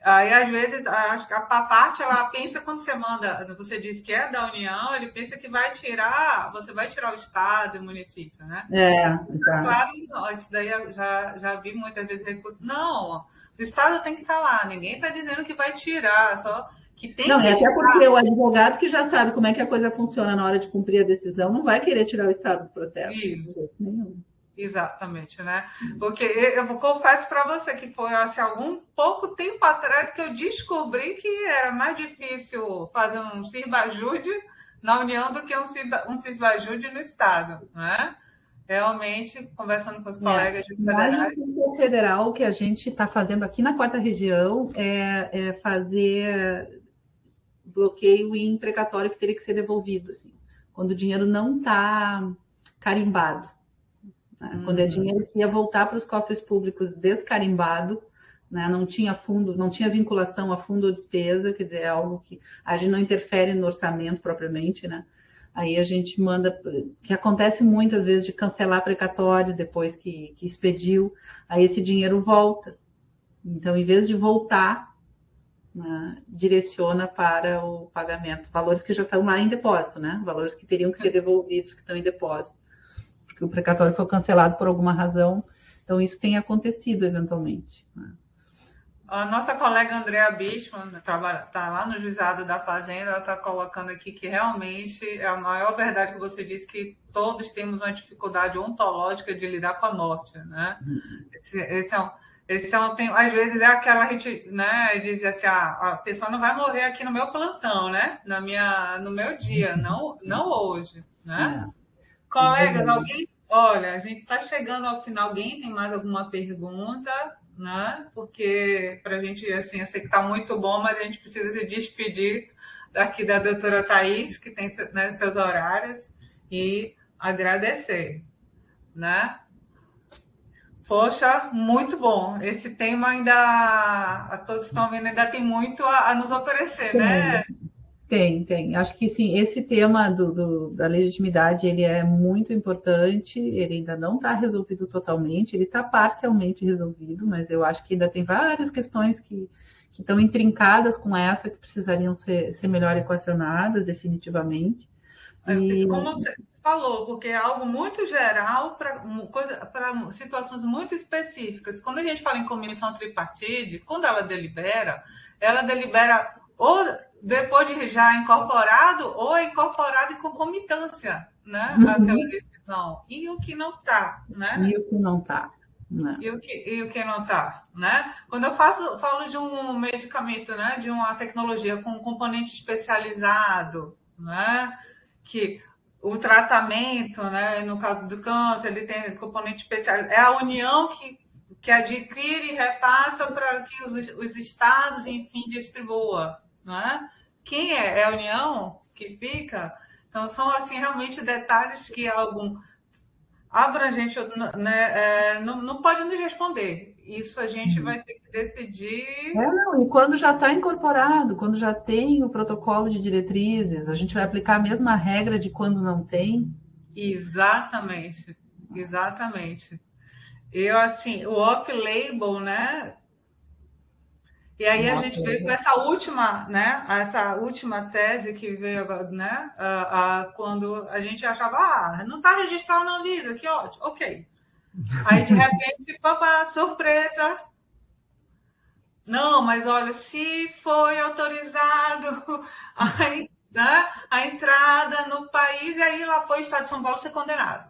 Aí, às vezes, acho que a parte, ela pensa quando você diz que é da União, ele pensa que você vai tirar o Estado e o município, né? Exato. Claro, não, isso daí eu já vi muitas vezes recurso. Não, o Estado tem que estar lá, ninguém está dizendo que vai tirar, só que tem não, que até porque o advogado que já sabe como é que a coisa funciona na hora de cumprir a decisão não vai querer tirar o Estado do processo. Isso. Exatamente, né? Porque eu confesso para você que foi assim, algum pouco tempo atrás que eu descobri que era mais difícil fazer um CIRBAJUDE na União do que um CIRBAJUDE no Estado, né? Realmente, conversando com os colegas federais. Na Justiça Federal, o que a gente está fazendo aqui na 4ª Região é fazer bloqueio em precatório que teria que ser devolvido, assim, quando o dinheiro não está carimbado. Quando é dinheiro que ia voltar para os cofres públicos descarimbado, né? Não tinha fundo, não tinha vinculação a fundo ou despesa, quer dizer, é algo que a gente não interfere no orçamento propriamente, né? Aí a gente manda, que acontece muitas vezes de cancelar precatório depois que expediu, aí esse dinheiro volta. Então, em vez de voltar, né, direciona para o pagamento, valores que já estão lá em depósito, né? Valores que teriam que ser devolvidos, que estão em depósito. Que o precatório foi cancelado por alguma razão, então isso tem acontecido eventualmente. A nossa colega Andrea Bichmann está lá no Juizado da Fazenda, ela está colocando aqui que realmente é a maior verdade que você disse, que todos temos uma dificuldade ontológica de lidar com a morte, né? Às vezes é aquela, a gente, né, diz assim, a pessoa não vai morrer aqui no meu plantão, né? No meu dia, não hoje, né? Colegas, olha, a gente está chegando ao final. Alguém tem mais alguma pergunta, né? Porque para a gente, assim, eu sei que está muito bom, mas a gente precisa se despedir daqui da doutora Thaís, que tem, né, seus horários, e agradecer, né? Poxa, muito bom. Esse tema ainda, todos estão vendo, ainda tem muito a nos oferecer, né? Tem. Acho que sim, esse tema da legitimidade, ele é muito importante, ele ainda não está resolvido totalmente, ele está parcialmente resolvido, mas eu acho que ainda tem várias questões que estão intrincadas com essa, que precisariam ser melhor equacionadas definitivamente. Como você falou, porque é algo muito geral para situações muito específicas. Quando a gente fala em comissão tripartite, quando ela delibera ou depois de já incorporado ou incorporado em concomitância, né? Aquela decisão. E o que não está, né? E o que não está. Né? E o que não está, né? Quando eu falo de um medicamento, né? De uma tecnologia com um componente especializado, né? que o tratamento, né, no caso do câncer, ele tem componente especial. É a União que adquire e repassa para que os estados, enfim, distribuam, não é? Quem é? É a União que fica? Então, são, assim, realmente detalhes que algum abrangente, né, não pode nos responder. Isso a gente vai ter que decidir. Não, e quando já está incorporado, quando já tem o protocolo de diretrizes, a gente vai aplicar a mesma regra de quando não tem? Exatamente, exatamente. Eu, assim, o off-label, né? E aí a gente veio com essa última, né? Essa última tese que veio agora, né? Quando a gente achava, não está registrado na Anvisa, que ótimo, ok. Aí de repente, papá, surpresa. Não, mas olha, se foi autorizado a entrada no país, e aí lá foi o Estado de São Paulo ser condenado.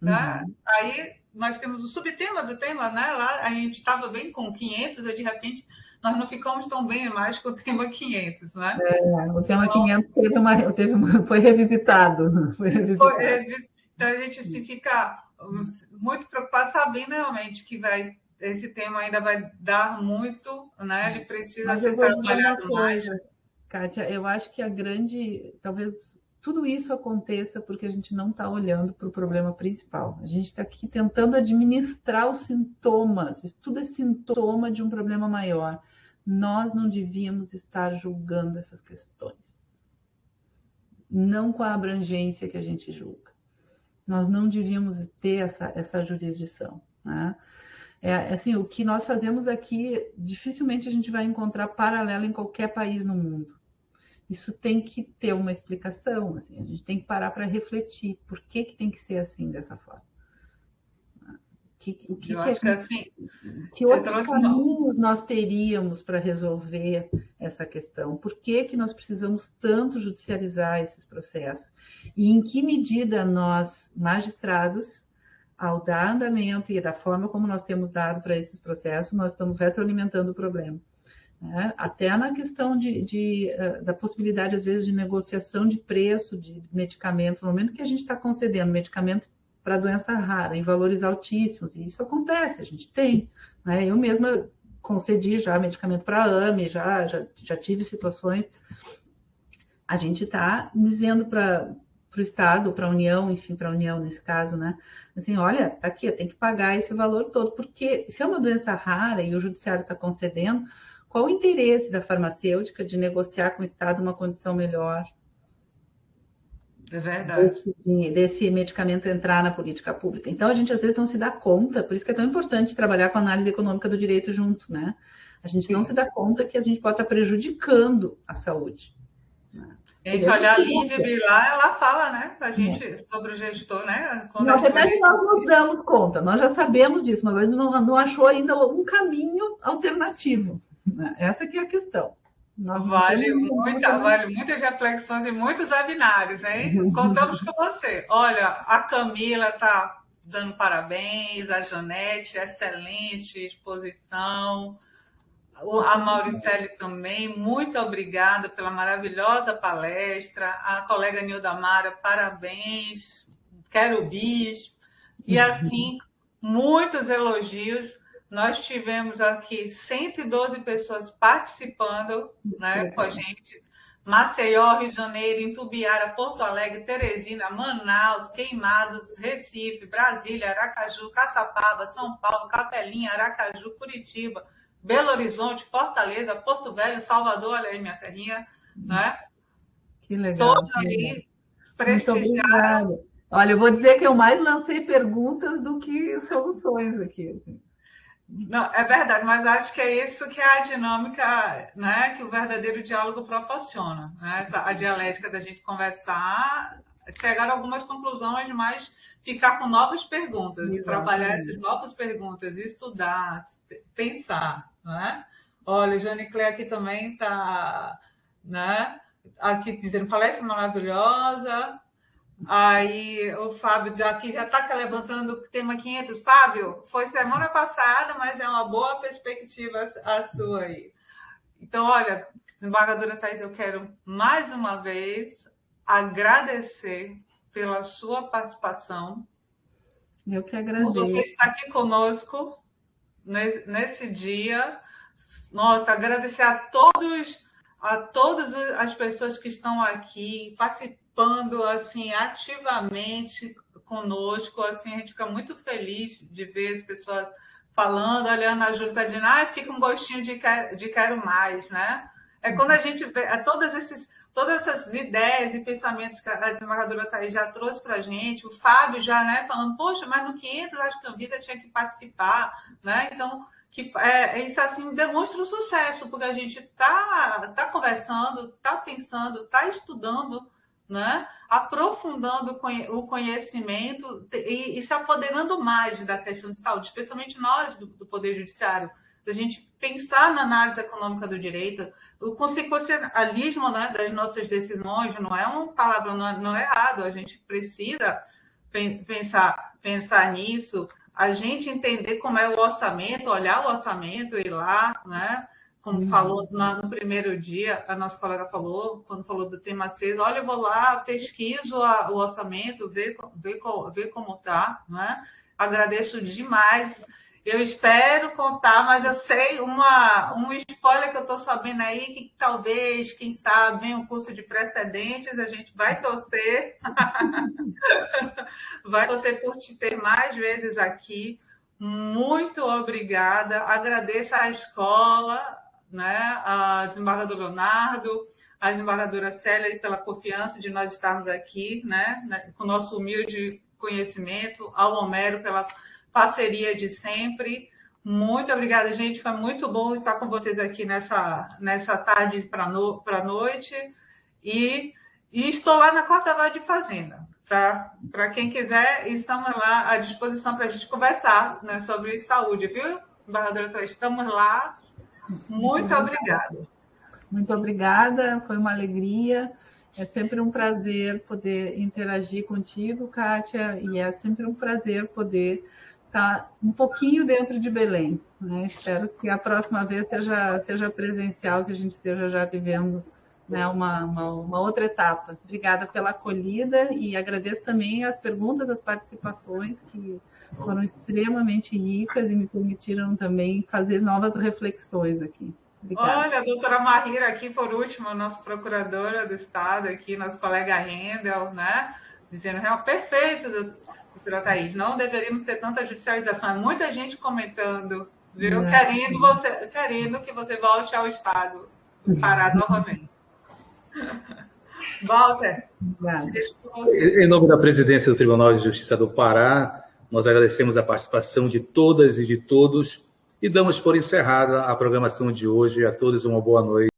Tá? Aí nós temos o subtema do tema, né? Lá a gente estava bem com 500 e de repente nós não ficamos tão bem mais com o tema 500, né? O tema 500 foi revisitado. Então a gente se fica muito preocupado, sabendo realmente que esse tema ainda vai dar muito, né? Ele precisa ser trabalhado mais. Kátia, eu acho que talvez tudo isso aconteça porque a gente não está olhando para o problema principal. A gente está aqui tentando administrar os sintomas. Isso tudo é sintoma de um problema maior. Nós não devíamos estar julgando essas questões. Não com a abrangência que a gente julga. Nós não devíamos ter essa jurisdição, né? Assim, o que nós fazemos aqui, dificilmente a gente vai encontrar paralelo em qualquer país no mundo. Isso tem que ter uma explicação, assim, a gente tem que parar para refletir por que tem que ser assim, dessa forma. Que outros caminhos nós teríamos para resolver essa questão? Por que nós precisamos tanto judicializar esses processos? E em que medida nós, magistrados, ao dar andamento e da forma como nós temos dado para esses processos, nós estamos retroalimentando o problema. Até na questão da possibilidade, às vezes, de negociação de preço de medicamentos, no momento que a gente está concedendo medicamento para doença rara, em valores altíssimos, e isso acontece, a gente tem. Né? Eu mesma concedi já medicamento para AME, já tive situações. A gente está dizendo para o Estado, para a União, enfim, para a União nesse caso, né? Assim, olha, tá aqui, tem que pagar esse valor todo, porque se é uma doença rara e o judiciário está concedendo, qual o interesse da farmacêutica de negociar com o Estado uma condição melhor? É verdade. Desse medicamento entrar na política pública. Então, a gente às vezes não se dá conta, por isso que é tão importante trabalhar com a análise econômica do direito junto, né? A gente não se dá conta que a gente pode estar prejudicando a saúde. A gente olhar a Lindby lá, ela fala, né, da gente sobre o gestor, né? Nós nos damos conta, nós já sabemos disso, mas a gente não achou ainda um caminho alternativo. Essa que é a questão. Vale muitas reflexões e muitos webinários, hein? Contamos com você. Olha, a Camila está dando parabéns, a Janete, excelente exposição. A Mauricele também, muito obrigada pela maravilhosa palestra. A colega Nilda Mara, parabéns, quero bis. E assim, muitos elogios. Nós tivemos aqui 112 pessoas participando, né, com a gente. Maceió, Rio de Janeiro, Itumbiara, Porto Alegre, Teresina, Manaus, Queimados, Recife, Brasília, Aracaju, Caçapava, São Paulo, Capelinha, Aracaju, Curitiba, Belo Horizonte, Fortaleza, Porto Velho, Salvador, olha aí minha terrinha, né? Que legal. Todos aí prestigiaram. Olha, eu vou dizer que eu mais lancei perguntas do que soluções aqui. Não, é verdade, mas acho que é isso que é a dinâmica, né, que o verdadeiro diálogo proporciona, né? A dialética da gente conversar, chegar a algumas conclusões, mas ficar com novas perguntas, exatamente. Trabalhar essas novas perguntas, estudar, pensar, né? Olha, Jane Claire aqui também está, né, aqui dizendo palestra maravilhosa. Aí o Fábio aqui já está levantando o tema 500. Fábio, foi semana passada, mas é uma boa perspectiva a sua aí. Então, olha, desembargadora Thais, eu quero mais uma vez agradecer pela sua participação. Eu que agradeço. Por você estar aqui conosco nesse dia. Nossa, agradecer a todas as pessoas que estão aqui participando assim ativamente conosco. Assim, a gente fica muito feliz de ver as pessoas falando, olhando a Júlia, tá dizendo, fica um gostinho de quero mais, né? É quando a gente vê todas essas ideias e pensamentos que a desembargadora Thaís já trouxe para a gente, o Fábio já, né, falando, poxa, mas no 500 acho que a Anvisa tinha que participar, né? Então, isso assim demonstra o sucesso, porque a gente tá conversando, tá pensando, tá estudando, né? Aprofundando o conhecimento e se apoderando mais da questão de saúde, especialmente nós do Poder Judiciário, da gente pensar na análise econômica do direito, o consequencialismo, né, das nossas decisões não é uma palavra, não é errado, a gente precisa pensar nisso, a gente entender como é o orçamento, olhar o orçamento e ir lá, né? Como falou no primeiro dia, a nossa colega falou, quando falou do tema 6, olha, eu vou lá, pesquiso o orçamento, ver como está, né? Agradeço demais. Eu espero contar, mas eu sei um spoiler que eu estou sabendo aí, que talvez, quem sabe, venha um curso de precedentes, a gente vai torcer. Vai torcer por te ter mais vezes aqui. Muito obrigada. Agradeço à escola, né, a desembargador Leonardo, a desembargadora Célia, pela confiança de nós estarmos aqui, né, com o nosso humilde conhecimento, ao Homero pela parceria de sempre. Muito obrigada, gente. Foi muito bom estar com vocês aqui nessa tarde para noite. E estou lá na Quarta Vara de Fazenda. Para quem quiser, estamos lá à disposição para a gente conversar, né, sobre saúde, viu, embargadora? Estamos lá. Muito obrigada. Muito obrigada, foi uma alegria. É sempre um prazer poder interagir contigo, Kátia, e é sempre um prazer poder estar um pouquinho dentro de Belém, né? Espero que a próxima vez seja presencial, que a gente esteja já vivendo, né, uma outra etapa. Obrigada pela acolhida e agradeço também as perguntas, as participações, que foram extremamente ricas e me permitiram também fazer novas reflexões aqui. Obrigada. Olha, a doutora Mahira aqui, por último, nossa procuradora do Estado aqui, nosso colega Rendel, né, dizendo, perfeito, doutora Thaís, não deveríamos ter tanta judicialização. É muita gente comentando, viu? Querendo que você volte ao Estado do Pará novamente. Walter, em nome da presidência do Tribunal de Justiça do Pará, nós agradecemos a participação de todas e de todos e damos por encerrada a programação de hoje. A todos uma boa noite.